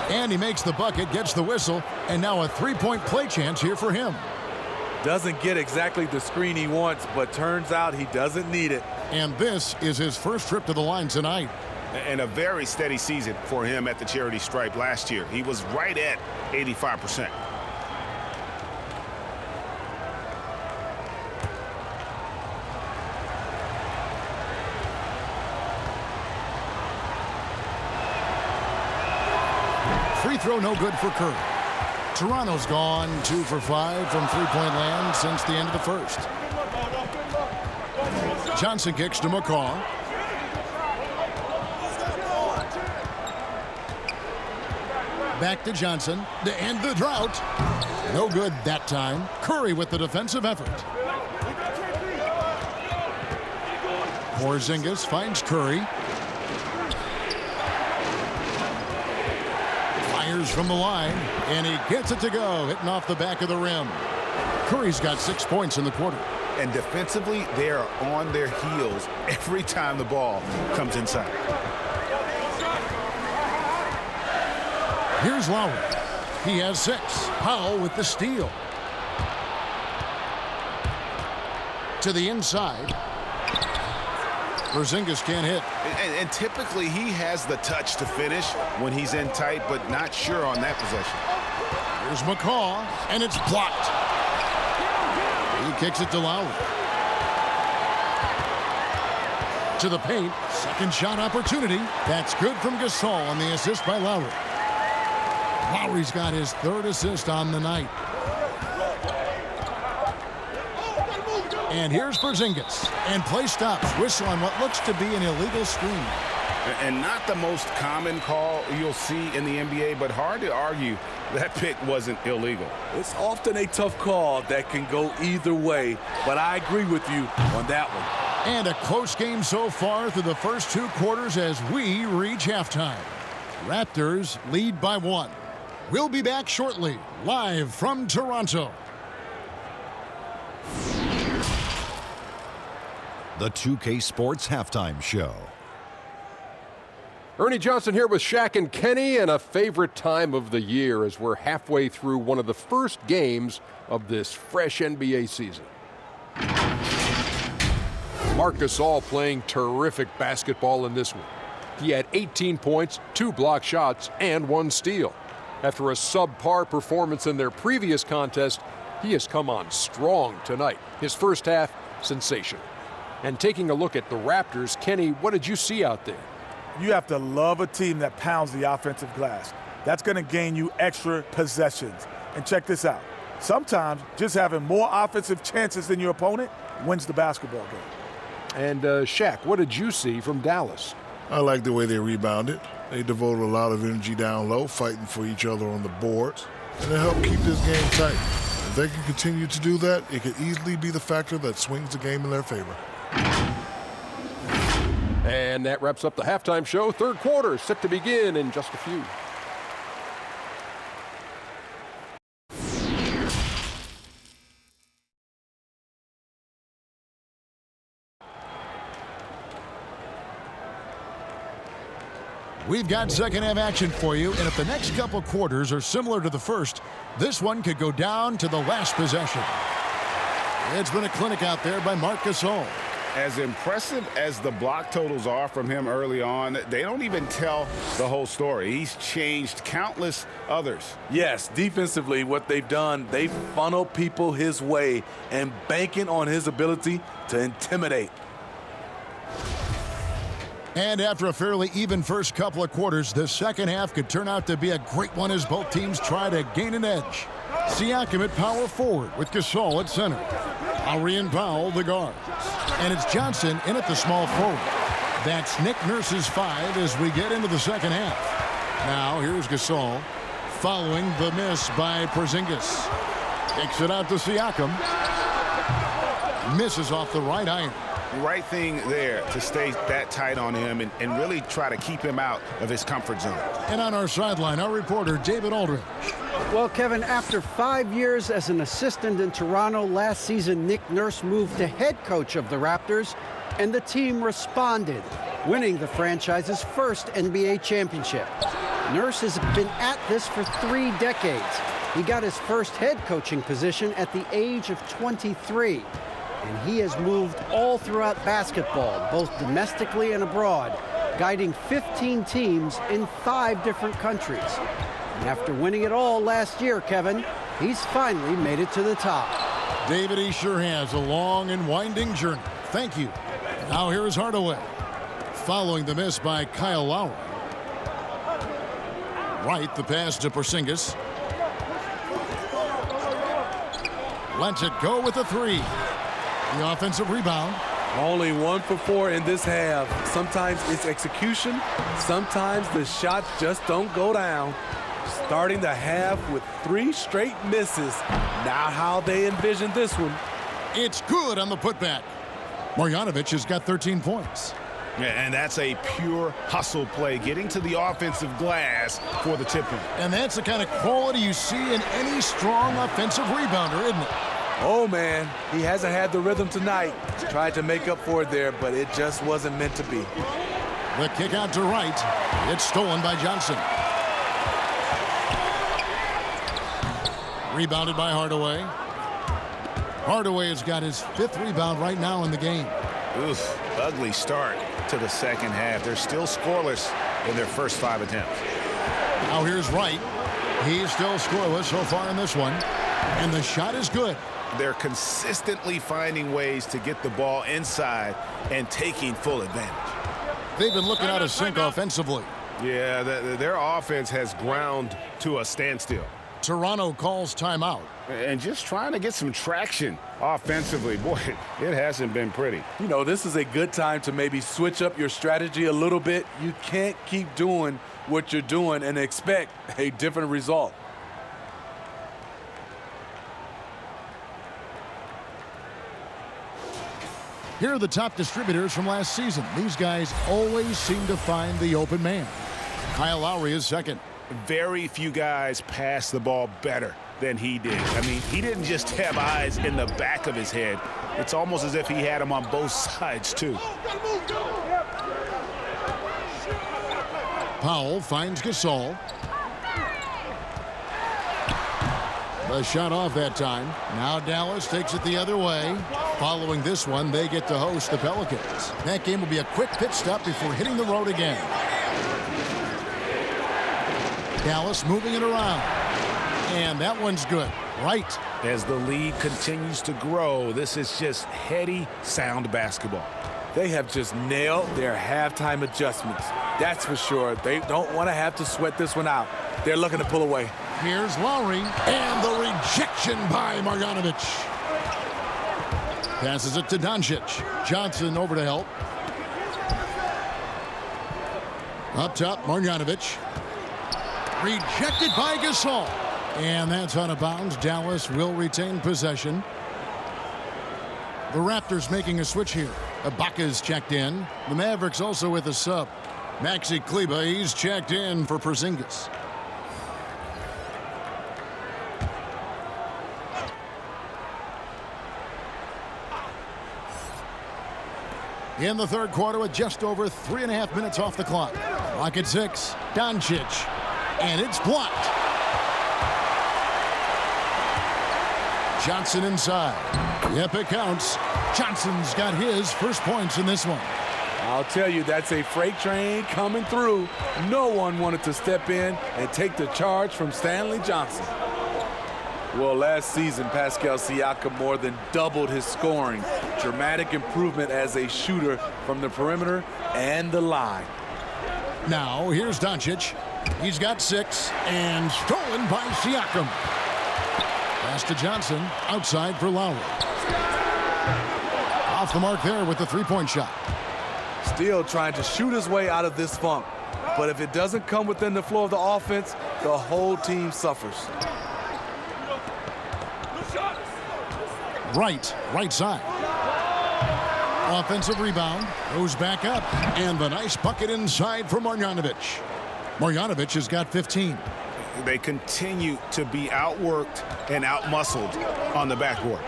And he makes the bucket, gets the whistle, and now a 3-point play chance here for him. Doesn't get exactly the screen he wants, but turns out he doesn't need it. And this is his first trip to the line tonight. And a very steady season for him at the charity stripe last year. He was right at 85%. Free throw no good for Curry. Toronto's gone 2 for 5 from three-point land since the end of the first. Johnson kicks to McCaw. Back to Johnson to end the drought. No good that time. Curry with the defensive effort. Porzingis finds Curry. Fires from the line, and he gets it to go, hitting off the back of the rim. Curry's got 6 points in the quarter. And defensively, they are on their heels every time the ball comes inside. Here's Lowry. He has 6. Powell with the steal. To the inside. Porzingis can't hit. And typically, he has the touch to finish when he's in tight, but not sure on that possession. Here's McCaw, and it's blocked. He kicks it to Lowry. To the paint. Second shot opportunity. That's good from Gasol on the assist by Lowry. Lowry's got his 3rd assist on the night. And here's Porzingis. And play stops. Whistle on what looks to be an illegal screen. And not the most common call you'll see in the NBA, but hard to argue that pick wasn't illegal. It's often a tough call that can go either way, but I agree with you on that one. And a close game so far through the first 2 quarters as we reach halftime. Raptors lead by 1. We'll be back shortly, live from Toronto. The 2K Sports Halftime Show. Ernie Johnson here with Shaq and Kenny, and a favorite time of the year as we're halfway through one of the first games of this fresh NBA season. Marc Gasol playing terrific basketball in this one. He had 18 points, 2 block shots, and 1 steal. After a subpar performance in their previous contest, he has come on strong tonight. His first half, sensational. And taking a look at the Raptors, Kenny, what did you see out there? You have to love a team that pounds the offensive glass. That's going to gain you extra possessions. And check this out. Sometimes just having more offensive chances than your opponent wins the basketball game. And Shaq, what did you see from Dallas? I like the way they rebounded. They devoted a lot of energy down low, fighting for each other on the boards, and it helped keep this game tight. If they can continue to do that, it could easily be the factor that swings the game in their favor. And that wraps up the halftime show. 3rd quarter set to begin in just a few. We've got second half action for you, and if the next couple quarters are similar to the first, this one could go down to the last possession. It's been a clinic out there by Marc Gasol. As impressive as the block totals are from him early on, they don't even tell the whole story. He's changed countless others. Yes, defensively, what they've done, they've funneled people his way and banking on his ability to intimidate. And after a fairly even first couple of quarters, the second half could turn out to be a great one as both teams try to gain an edge. Siakam at power forward with Gasol at center. Lowry and Powell the guards. And it's Johnson in at the small forward. That's Nick Nurse's 5 as we get into the second half. Now here's Gasol following the miss by Porzingis. Takes it out to Siakam. Misses off the right iron. Right thing there to stay that tight on him and really try to keep him out of his comfort zone. And on our sideline, our reporter, David Aldridge. Well, Kevin, after 5 years as an assistant in Toronto, last season Nick Nurse moved to head coach of the Raptors, and the team responded, winning the franchise's first NBA championship. Nurse has been at this for 3 decades. He got his first head coaching position at the age of 23. And he has moved all throughout basketball, both domestically and abroad, guiding 15 teams in 5 different countries. And after winning it all last year, Kevin, he's finally made it to the top. David, he sure has a long and winding journey. Thank you. Now here is Hardaway. Following the miss by Kyle Lowry. Right, the pass to Porzingis. Lets it go with a 3. The offensive rebound. Only 1 for 4 in this half. Sometimes it's execution. Sometimes the shots just don't go down. Starting the half with 3 straight misses. Not how they envisioned this one. It's good on the putback. Marjanovic has got 13 points. And that's a pure hustle play, getting to the offensive glass for the tip-in. And that's the kind of quality you see in any strong offensive rebounder, isn't it? Oh, man, he hasn't had the rhythm tonight. Tried to make up for it there, but it just wasn't meant to be. The kick out to right. It's stolen by Johnson. Rebounded by Hardaway. Hardaway has got his 5th rebound right now in the game. Oof, ugly start to the second half. They're still scoreless in their first 5 attempts. Now here's Wright. He's still scoreless so far in this one. And the shot is good. They're consistently finding ways to get the ball inside and taking full advantage. They've been looking out of sync offensively. Yeah, their offense has ground to a standstill. Toronto calls timeout. And just trying to get some traction offensively. Boy, it hasn't been pretty. You know, this is a good time to maybe switch up your strategy a little bit. You can't keep doing what you're doing and expect a different result. Here are the top distributors from last season. These guys always seem to find the open man. Kyle Lowry is second. Very few guys pass the ball better than he did. I mean, he didn't just have eyes in the back of his head. It's almost as if he had them on both sides, too. Powell finds Gasol. The shot off that time. Now Dallas takes it the other way. Following this one, they get to host the Pelicans. That game will be a quick pit stop before hitting the road again. Dallas moving it around. And that one's good. Right. As the lead continues to grow, this is just heady, sound basketball. They have just nailed their halftime adjustments. That's for sure. They don't want to have to sweat this one out. They're looking to pull away. Here's Lowry. And the rejection by Marjanovic. Passes it to Doncic. Johnson over to help. Up top, Marjanovic. Rejected by Gasol. And that's out of bounds. Dallas will retain possession. The Raptors making a switch here. Ibaka's checked in. The Mavericks also with a sub. Maxi Kleber, he's checked in for Porzingis. In the third quarter with just over 3.5 minutes off the clock. Clock at 6. Doncic. And it's blocked. Johnson inside. Yep, it counts. Johnson's got his first points in this one. I'll tell you, that's a freight train coming through. No one wanted to step in and take the charge from Stanley Johnson. Well, last season, Pascal Siakam more than doubled his scoring. Dramatic improvement as a shooter from the perimeter and the line. Now, here's Doncic. He's got 6 and stolen by Siakam. Pass to Johnson. Outside for Lowry. Off the mark there with the three-point shot. Still trying to shoot his way out of this funk. But if it doesn't come within the flow of the offense, the whole team suffers. Right side. Offensive rebound. Goes back up. And the nice bucket inside for Marjanovic. Marjanovic has got 15. They continue to be outworked and outmuscled on the backboard.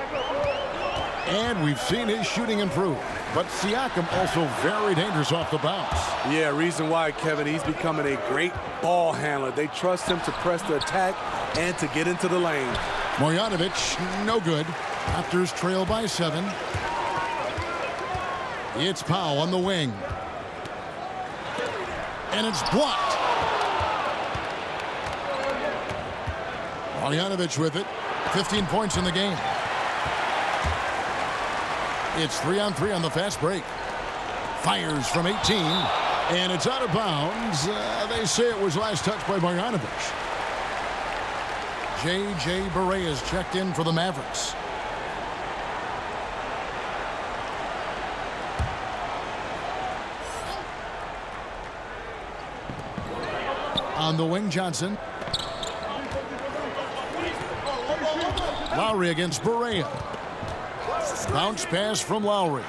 And we've seen his shooting improve. But Siakam also very dangerous off the bounce. Yeah, reason why, Kevin, he's becoming a great ball handler. They trust him to press the attack and to get into the lane. Marjanovic, no good. Raptors trail by 7. It's Powell on the wing. And it's blocked. Marjanovic with it. 15 points in the game. It's 3-on-3 on the fast break. Fires from 18. And it's out of bounds. They say it was last touched by Marjanovic. J.J. Barea is checked in for the Mavericks. On the wing, Johnson. Lowry against Barea. Bounce pass from Lowry.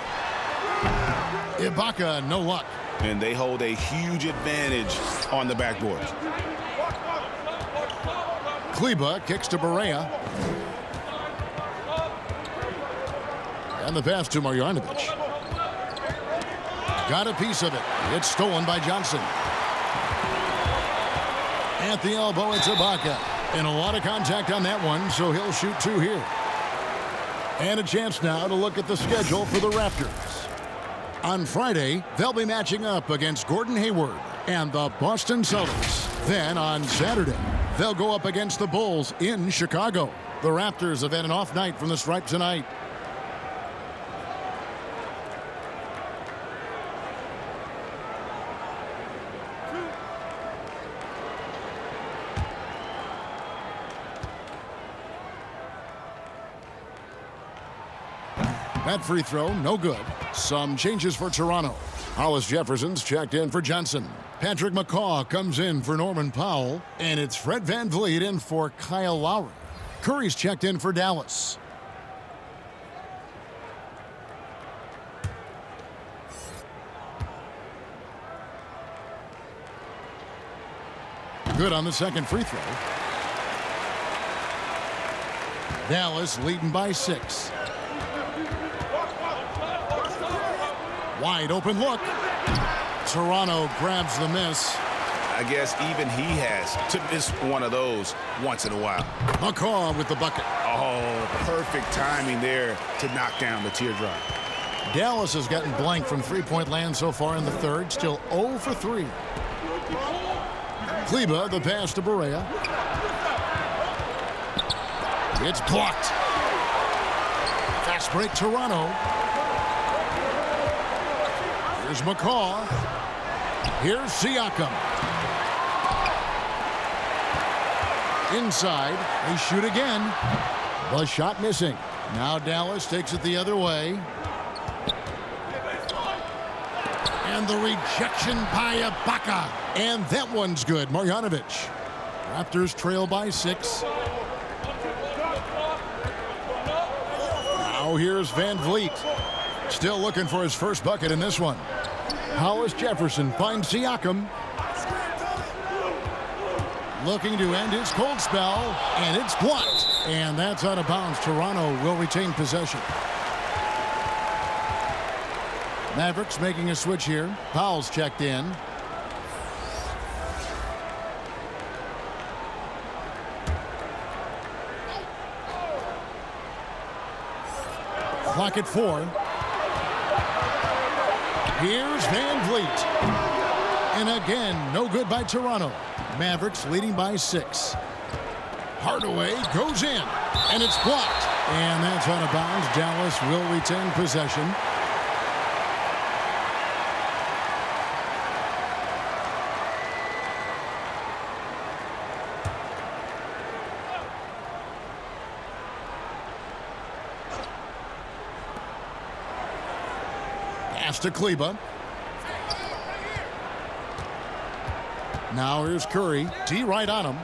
Ibaka, no luck. And they hold a huge advantage on the backboard. Kleba kicks to Barea. And the pass to Marjanovic. Got a piece of it. It's stolen by Johnson. At the elbow, it's Ibaka. And a lot of contact on that one, so he'll shoot 2 here. And a chance now to look at the schedule for the Raptors. On Friday, they'll be matching up against Gordon Hayward and the Boston Celtics. Then on Saturday, they'll go up against the Bulls in Chicago. The Raptors have had an off night from the stripe tonight. That free throw, no good. Some changes for Toronto. Hollis Jefferson's checked in for Johnson. Patrick McCaw comes in for Norman Powell. And it's Fred VanVleet in for Kyle Lowry. Curry's checked in for Dallas. Good on the second free throw. Dallas leading by 6. Wide open look. Toronto grabs the miss. I guess even he has to miss one of those once in a while. McCaw with the bucket. Oh, perfect timing there to knock down the teardrop. Dallas has gotten blank from three-point land so far in the third. Still 0 for 3. Kleba, the pass to Barea. It's blocked. Fast break, Toronto. Here's McCaw. Here's Siakam. Inside. They shoot again. The shot missing. Now Dallas takes it the other way. And the rejection by Ibaka. And that one's good. Marjanovic. Raptors trail by 6. Now here's VanVleet. Still looking for his first bucket in this one. Hollis Jefferson finds Siakam. Looking to end his cold spell, and it's blocked. And that's out of bounds. Toronto will retain possession. Mavericks making a switch here. Powell's checked in. Clock at 4. Here's VanVleet. And again, no good by Toronto. Mavericks leading by 6. Hardaway goes in, and it's blocked. And that's out of bounds. Dallas will retain possession. Pass to Kleba. Now here's Curry. D right on him.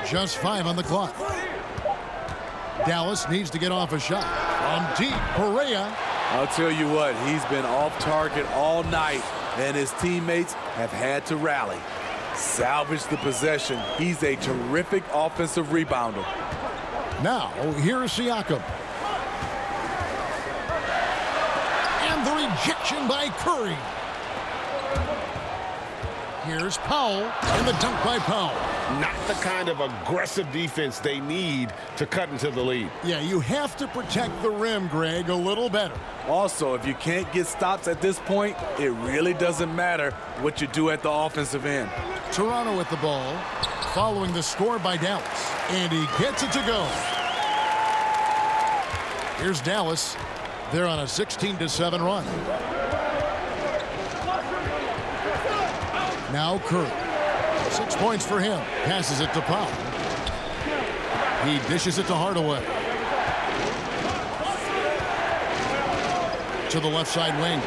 Just 5 on the clock. Dallas needs to get off a shot. From deep, Barea. I'll tell you what, he's been off target all night, and his teammates have had to rally. Salvage the possession. He's a terrific offensive rebounder. Now, here's Siakam. And the rejection by Curry. Here's Powell, and the dunk by Powell. Not the kind of aggressive defense they need to cut into the lead. Yeah, you have to protect the rim, Greg, a little better. Also, if you can't get stops at this point, it really doesn't matter what you do at the offensive end. Toronto with the ball, following the score by Dallas, and he gets it to go. Here's Dallas. They're on a 16-7 run. Now Curry. 6 points for him. Passes it to Powell. He dishes it to Hardaway. To the left side wing.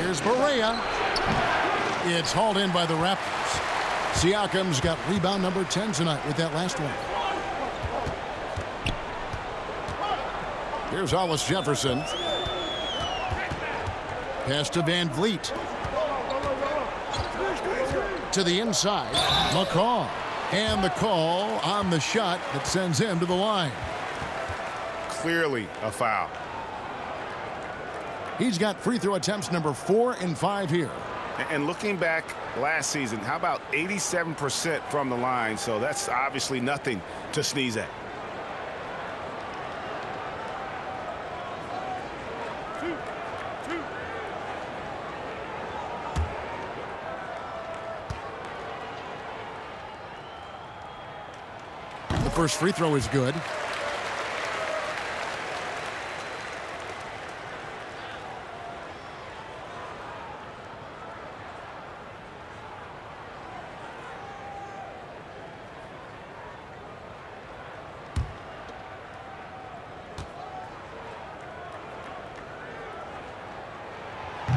Here's Barea. It's hauled in by the Raptors. Siakam's got rebound number 10 tonight with that last one. Here's Hollis Jefferson. Pass to Van Vliet. To the inside, McCaw. And the call on the shot that sends him to the line. Clearly a foul. He's got free throw attempts number 4 and 5 here. And looking back last season, how about 87% from the line? So that's obviously nothing to sneeze at. The first free throw is good.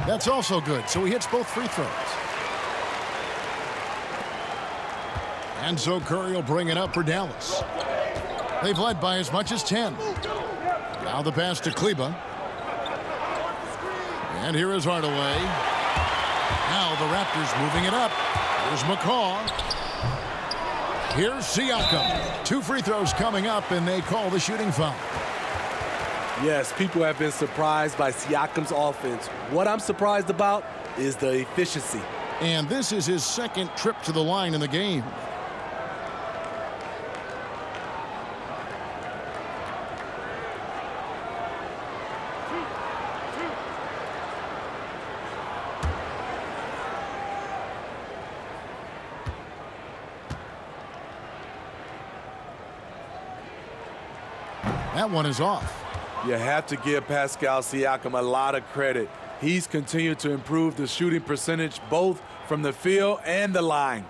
That's also good, so he hits both free throws. And so Curry will bring it up for Dallas. They've led by as much as 10. Now the pass to Kleba. And here is Hardaway. Now the Raptors moving it up. Here's McCaw. Here's Siakam. 2 free throws coming up, and they call the shooting foul. Yes, people have been surprised by Siakam's offense. What I'm surprised about is the efficiency. And this is his second trip to the line in the game. That one is off. You have to give Pascal Siakam a lot of credit. He's continued to improve the shooting percentage both from the field and the line.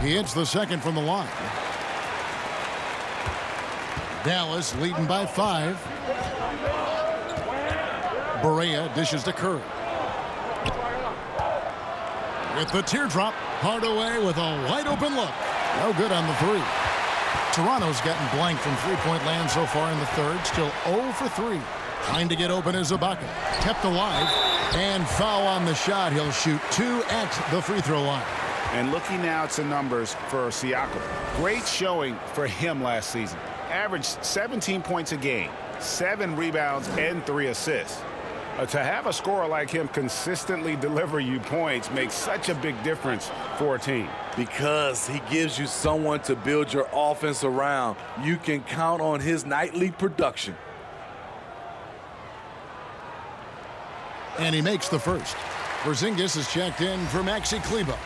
He hits the second from the line. Dallas leading by 5. Barea dishes to Curry. With the teardrop, Hardaway with a wide-open look. No good on the 3. Toronto's gotten blank from three-point land so far in the third. Still 0 for 3. Trying to get open is Ibaka. Kept alive. And foul on the shot. He'll shoot 2 at the free throw line. And looking now at some numbers for Siakam. Great showing for him last season. Averaged 17 points a game, 7 rebounds, and 3 assists. To have a scorer like him consistently deliver you points makes such a big difference for a team. Because he gives you someone to build your offense around. You can count on his nightly production. And he makes the first. Porzingis is checked in for Maxi Kleba.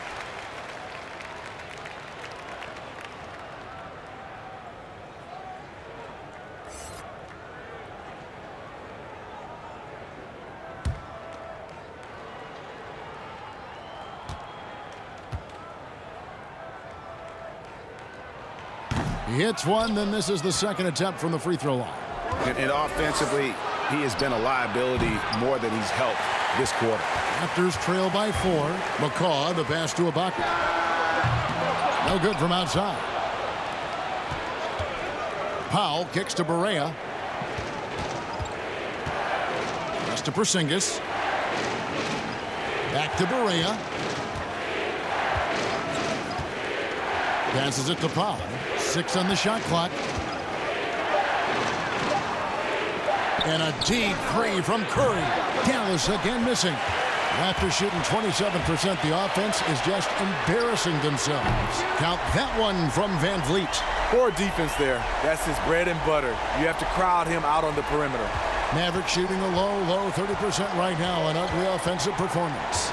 He hits one, then this is the second attempt from the free throw line. And offensively, he has been a liability more than he's helped this quarter. Raptors trail by 4. McCaw, the pass to Ibaka. No good from outside. Powell kicks to Barea. Pass to Porzingis. Back to Barea. Passes it to Powell. 6 on the shot clock. And a deep 3 from Curry. Dallas again missing. Raptors shooting 27%. The offense is just embarrassing themselves. Count that one from Van Vliet. Poor defense there. That's his bread and butter. You have to crowd him out on the perimeter. Mavericks shooting a low 30% right now. An ugly offensive performance.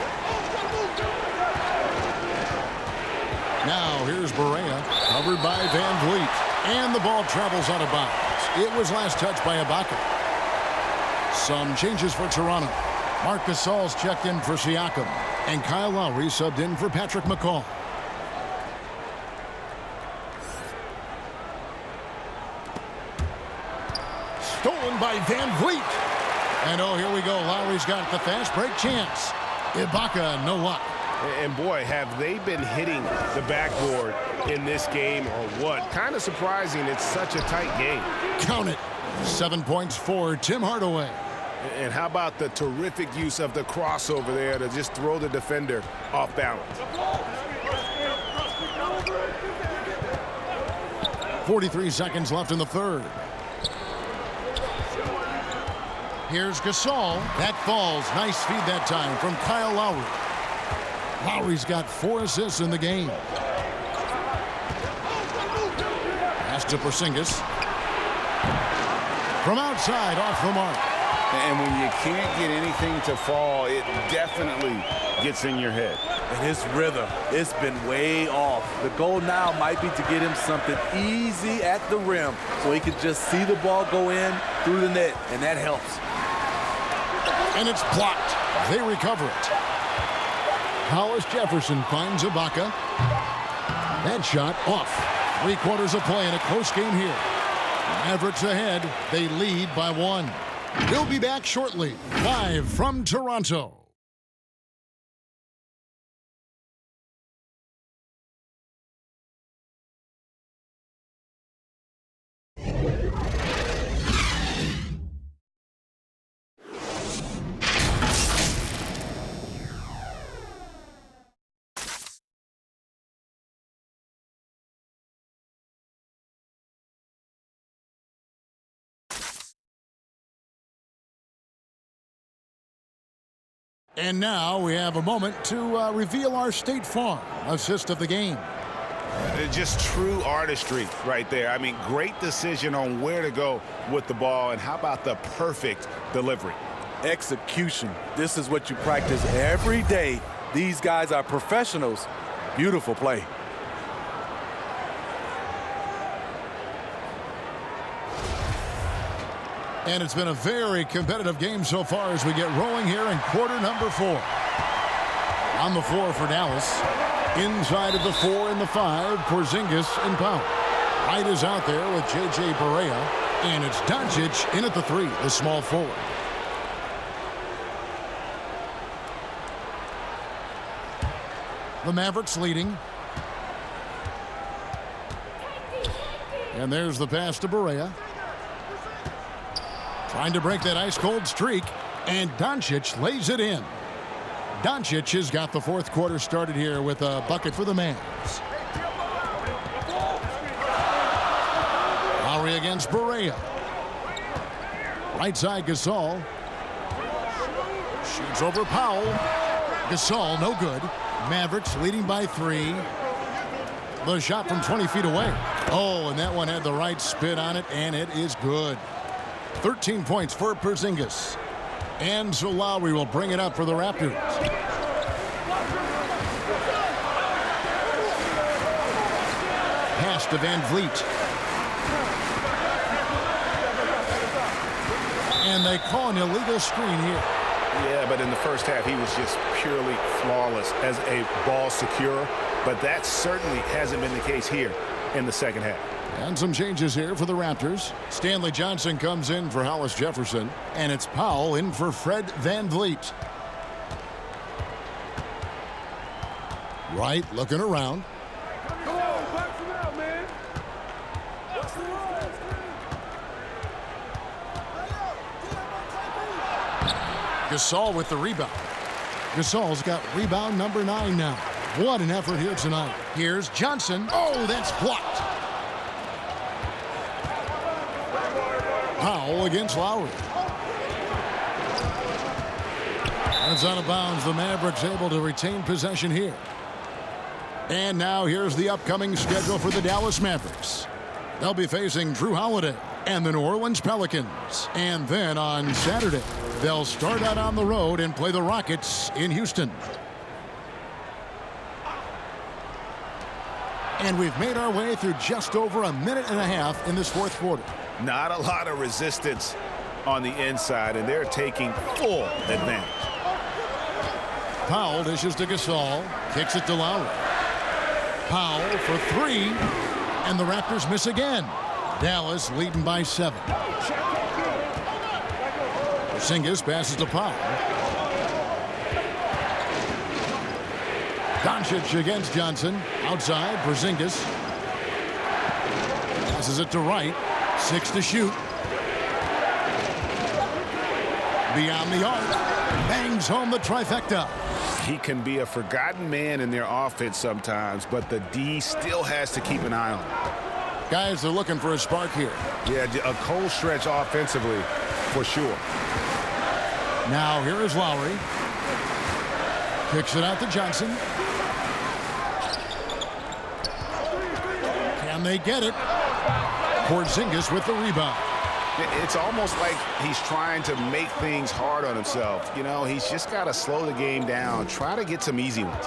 Now here's Barea, covered by Van Vliet. And the ball travels out of bounds. It was last touched by Ibaka. Some changes for Toronto. Marc Gasol's checked in for Siakam. And Kyle Lowry subbed in for Patrick McCaw. Stolen by Van Vliet. And oh, here we go. Lowry's got the fast break chance. Ibaka, no luck. And boy, have they been hitting the backboard in this game or what? Kind of surprising. It's such a tight game. Count it. 7 points for Tim Hardaway. And how about the terrific use of the crossover there to just throw the defender off balance? 43 seconds left in the third. Here's Gasol. That falls. Nice feed that time from Kyle Lowry. Lowry's got 4 assists in the game. Pass to Porzingis. From outside, off the mark. And when you can't get anything to fall, it definitely gets in your head. And his rhythm, it's been way off. The goal now might be to get him something easy at the rim so he can just see the ball go in through the net, and that helps. And it's blocked. They recover it. Hollis Jefferson finds Ibaka. That shot off. 3/4 of play in a close game here. Mavericks ahead. They lead by 1. We'll be back shortly, live from Toronto. And now we have a moment to reveal our State Farm assist of the game. Just true artistry right there. I mean, great decision on where to go with the ball, and how about the perfect delivery? Execution. This is what you practice every day. These guys are professionals. Beautiful play. And it's been a very competitive game so far as we get rolling here in quarter number 4. On the floor for Dallas. Inside of the 4 and the 5, Porzingis and Powell. White is out there with J.J. Barea. And it's Doncic in at the 3, the small forward. The Mavericks leading. And there's the pass to Barea. Trying to break that ice-cold streak, and Doncic lays it in. Doncic has got the 4th quarter started here with a bucket for the Mavs. Lowry against Barea. Right side, Gasol. Shoots over Powell. Gasol, no good. Mavericks leading by 3. The shot from 20 feet away. Oh, and that one had the right spin on it, and it is good. 13 points for Porzingis. And so Lowry will bring it up for the Raptors. Pass to Van Vliet. And they call an illegal screen here. Yeah, but in the first half, he was just purely flawless as a ball securer. But that certainly hasn't been the case here in the second half. And some changes here for the Raptors. Stanley Johnson comes in for Hollis Jefferson. And it's Powell in for Fred Van Vliet. Wright looking around. Gasol with the rebound. Gasol's got rebound number 9 now. What an effort here tonight. Here's Johnson. Oh, that's blocked. Powell against Lowry. That's out of bounds. The Mavericks able to retain possession here. And now here's the upcoming schedule for the Dallas Mavericks. They'll be facing Drew Holiday and the New Orleans Pelicans. And then on Saturday, they'll start out on the road and play the Rockets in Houston. And we've made our way through just over a minute and a half in this 4th quarter. Not a lot of resistance on the inside, and they're taking full advantage. Powell dishes to Gasol, kicks it to Lowry. Powell for 3, and the Raptors miss again. Dallas leading by 7. Porzingis passes to Powell. Doncic against Johnson. Outside, Porzingis. Passes it to Wright. 6 to shoot. Beyond the arc. Bangs home the trifecta. He can be a forgotten man in their offense sometimes, but the D still has to keep an eye on him. Guys are looking for a spark here. Yeah, a cold stretch offensively, for sure. Now here is Lowry. Kicks it out to Johnson. Can they get it? Porzingis with the rebound. It's almost like he's trying to make things hard on himself. You know, he's just got to slow the game down, try to get some easy ones.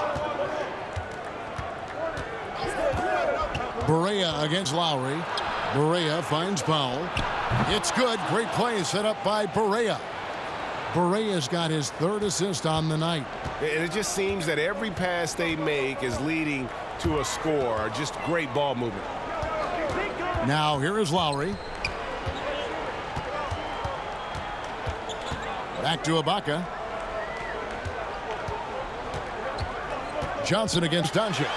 Barea against Lowry. Barea finds Powell. It's good. Great play set up by Barea. Barea's got his 3rd assist on the night. And it just seems that every pass they make is leading to a score. Just great ball movement. Now here is Lowry. Back to Ibaka. Johnson against Doncic.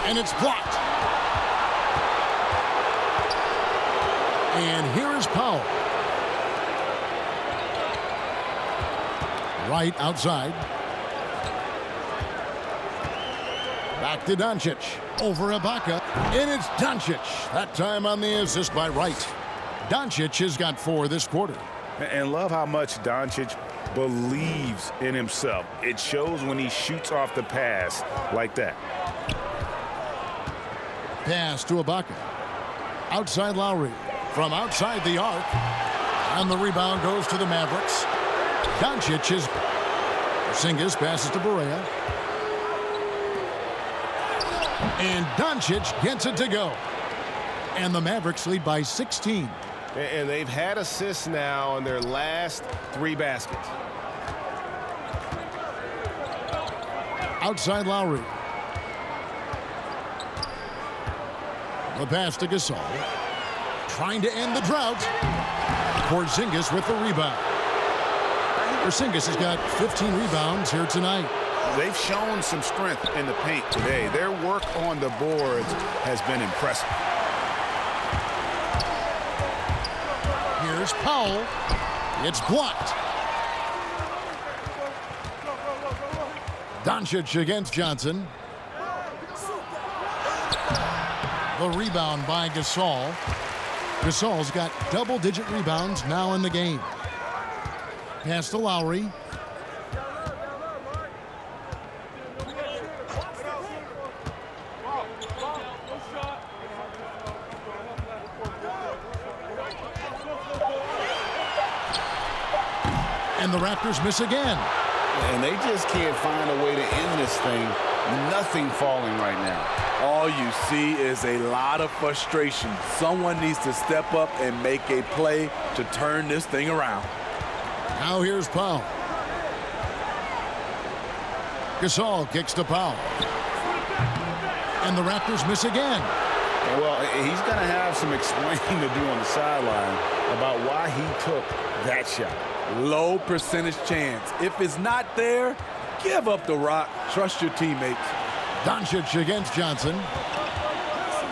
And it's blocked. And here is Powell. Right outside. Back to Doncic. Over Ibaka. And it's Doncic. That time on the assist by Wright. Doncic has got 4 this quarter. And love how much Doncic believes in himself. It shows when he shoots off the pass like that. Pass to Ibaka. Outside Lowry. From outside the arc. And the rebound goes to the Mavericks. Doncic is... Porzingis passes to Barea. And Doncic gets it to go. And the Mavericks lead by 16. And they've had assists now on their last 3 baskets. Outside Lowry. The pass to Gasol. Trying to end the drought. Porzingis with the rebound. Porzingis has got 15 rebounds here tonight. They've shown some strength in the paint today. Their work on the boards has been impressive. Here's Powell. It's blocked. Doncic against Johnson. The rebound by Gasol. Gasol's got double-digit rebounds now in the game. Pass to Lowry. And the Raptors miss again. And they just can't find a way to end this thing. Nothing falling right now. All you see is a lot of frustration. Someone needs to step up and make a play to turn this thing around. Now here's Powell. Gasol kicks to Powell. And the Raptors miss again. Well, he's going to have some explaining to do on the sideline about why he took that shot. Low percentage chance. If it's not there, give up the rock. Trust your teammates. Doncic against Johnson.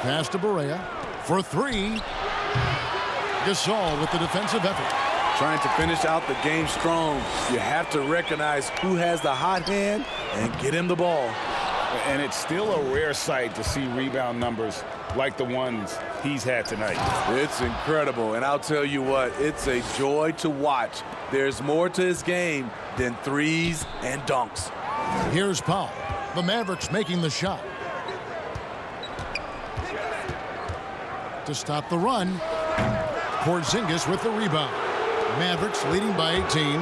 Pass to Barea. For 3. Gasol with the defensive effort. Trying to finish out the game strong. You have to recognize who has the hot hand and get him the ball. And it's still a rare sight to see rebound numbers like the ones he's had tonight. It's incredible, and I'll tell you what, it's a joy to watch. There's more to his game than threes and dunks. Here's Powell. The Mavericks making the shot. To stop the run, Porzingis with the rebound. Mavericks leading by 18.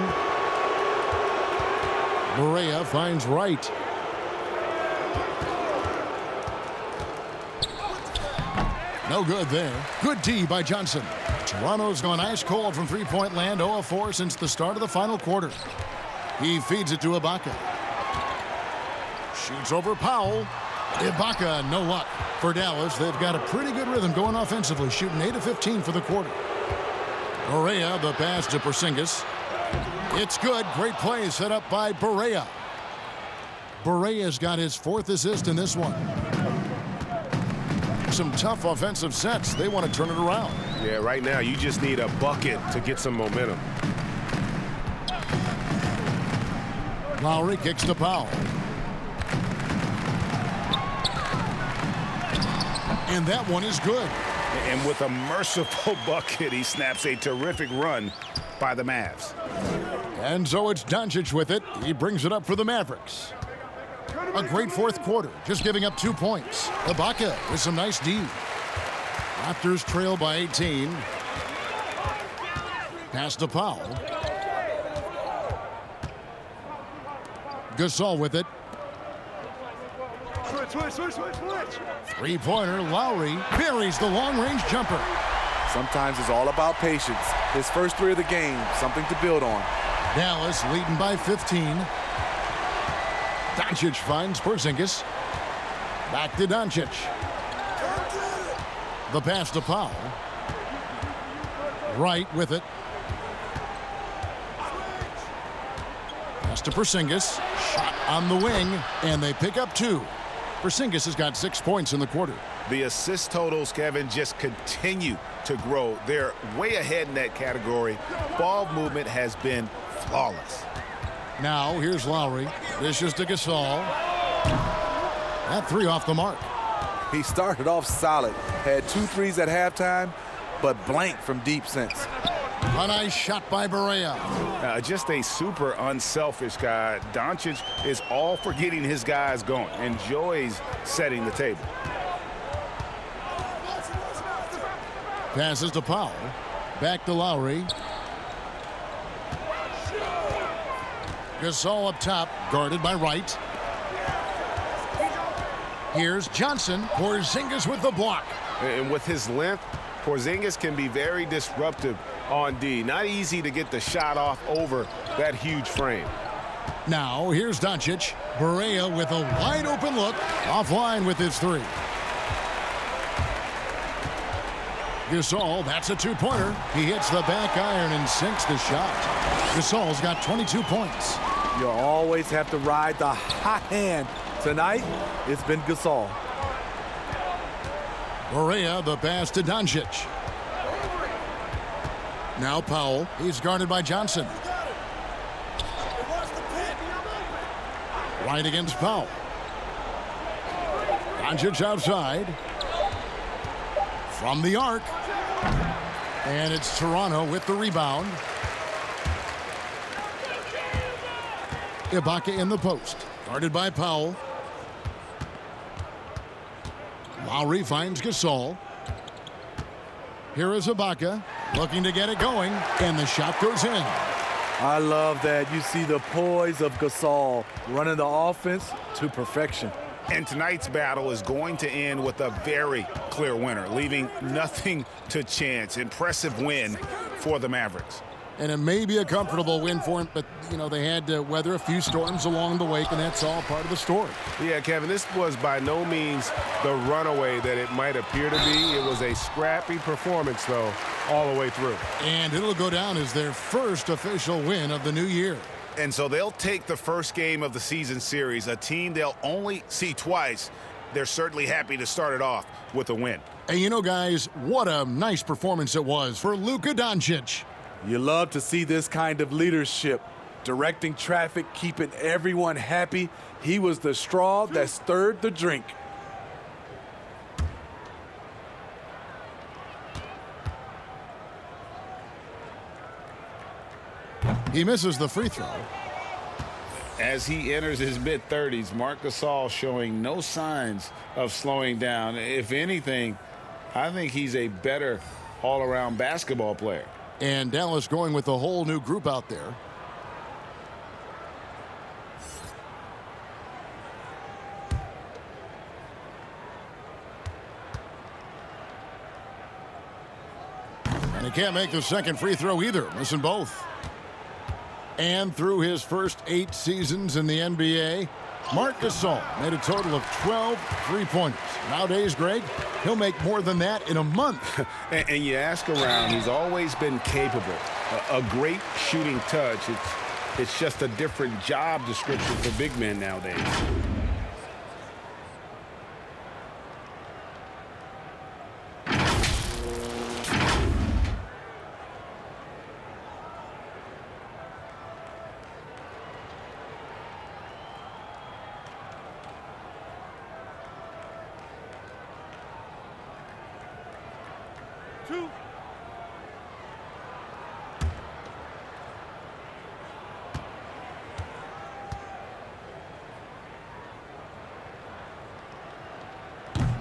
Barea finds Wright. No good there. Good D by Johnson. Toronto's gone ice cold from three-point land, 0 of 4 since the start of the final quarter. He feeds it to Ibaka. Shoots over Powell. Ibaka, no luck. For Dallas, they've got a pretty good rhythm going offensively, shooting 8 of 15 for the quarter. Barea, the pass to Porzingis. It's good. Great play set up by Barea. Berea's got his 4th assist in this one. Some tough offensive sets. They want to turn it around. Yeah, right now you just need a bucket to get some momentum. Lowry kicks to Powell. And that one is good. And with a merciful bucket, he snaps a terrific run by the Mavs. And so it's Doncic with it. He brings it up for the Mavericks. A great 4th quarter, just giving up 2 points. Ibaka with some nice D. Raptors trail by 18. Pass to Powell. Gasol with it. Three-pointer, Lowry buries the long-range jumper. Sometimes it's all about patience. His first 3 of the game, something to build on. Dallas leading by 15. Doncic finds Porzingis. Back to Doncic. The pass to Powell. Right with it. Pass to Porzingis. Shot on the wing, and they pick up 2. Porzingis has got 6 points in the quarter. The assist totals, Kevin, just continue to grow. They're way ahead in that category. Ball movement has been flawless. Now, here's Lowry. Dishes to Gasol. That 3 off the mark. He started off solid. Had 2 threes at halftime, but blank from deep since. A nice shot by Berea. Just a super unselfish guy. Doncic is all for getting his guys going. Enjoys setting the table. Passes to Powell. Back to Lowry. Gasol up top, guarded by Wright. Here's Johnson. Porzingis with the block. And with his length, Porzingis can be very disruptive on D. Not easy to get the shot off over that huge frame. Now, here's Doncic. Berea with a wide open look. Offline with his 3. Gasol, that's a 2-pointer. He hits the back iron and sinks the shot. Gasol's got 22 points. You always have to ride the hot hand. Tonight, it's been Gasol. Berea, the pass to Doncic. Now Powell. He's guarded by Johnson. Right against Powell. Doncic outside. From the arc. And it's Toronto with the rebound. Ibaka in the post. Guarded by Powell. Lowry finds Gasol. Here is Ibaka looking to get it going, and the shot goes in. I love that. You see the poise of Gasol running the offense to perfection. And tonight's battle is going to end with a very clear winner, leaving nothing to chance. Impressive win for the Mavericks. And it may be a comfortable win for him, but, you know, they had to weather a few storms along the way, and that's all part of the story. Yeah, Kevin, this was by no means the runaway that it might appear to be. It was a scrappy performance, though, all the way through. And it'll go down as their first official win of the new year. And so they'll take the first game of the season series, a team they'll only see twice. They're certainly happy to start it off with a win. And you know, guys, what a nice performance it was for Luka Doncic. You love to see this kind of leadership, directing traffic, keeping everyone happy. He was the straw that stirred the drink. He misses the free throw. As he enters his mid-30s, Marc Gasol showing no signs of slowing down. If anything, I think he's a better all-around basketball player. And Dallas going with a whole new group out there. And he can't make the second free throw either, missing both. And through his first 8 seasons in the NBA, Marc Gasol made a total of 12 three-pointers. Nowadays, Greg, he'll make more than that in a month. And you ask around, he's always been capable. A great shooting touch. It's It's just a different job description for big men nowadays.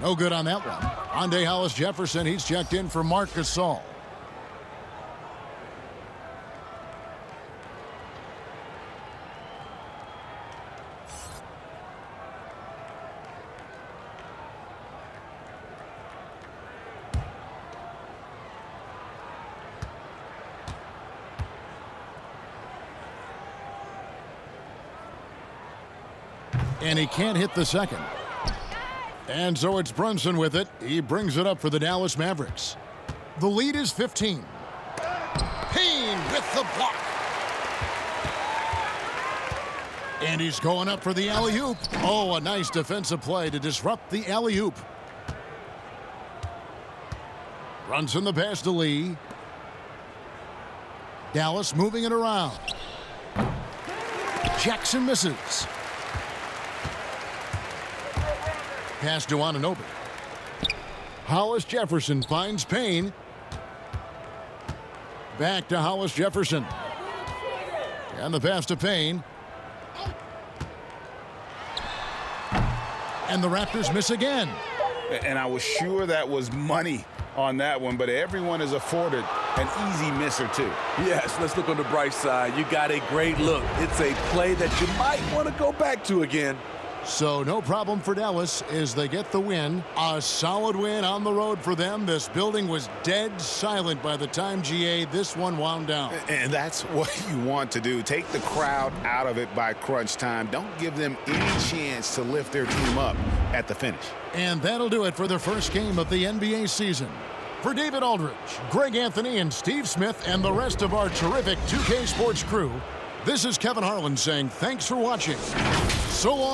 No good on that one. Andre Hollis Jefferson, he's checked in for Marc Gasol. And he can't hit the second. And so it's Brunson with it. He brings it up for the Dallas Mavericks. The lead is 15. Payne with the block. And he's going up for the alley-oop. Oh, a nice defensive play to disrupt the alley-oop. Brunson the pass to Lee. Dallas moving it around. Jackson misses. Pass to Anunoby. Hollis Jefferson finds Payne. Back to Hollis Jefferson. And the pass to Payne. And the Raptors miss again. And I was sure that was money on that one, but everyone is afforded an easy miss or two. Yes, let's look on the bright side. You got a great look. It's a play that you might want to go back to again. So no problem for Dallas as they get the win. A solid win on the road for them. This building was dead silent by the time, GA, this one wound down. And that's what you want to do. Take the crowd out of it by crunch time. Don't give them any chance to lift their team up at the finish. And that'll do it for the first game of the NBA season. For David Aldridge, Greg Anthony, and Steve Smith, and the rest of our terrific 2K Sports crew, this is Kevin Harlan saying thanks for watching. So long.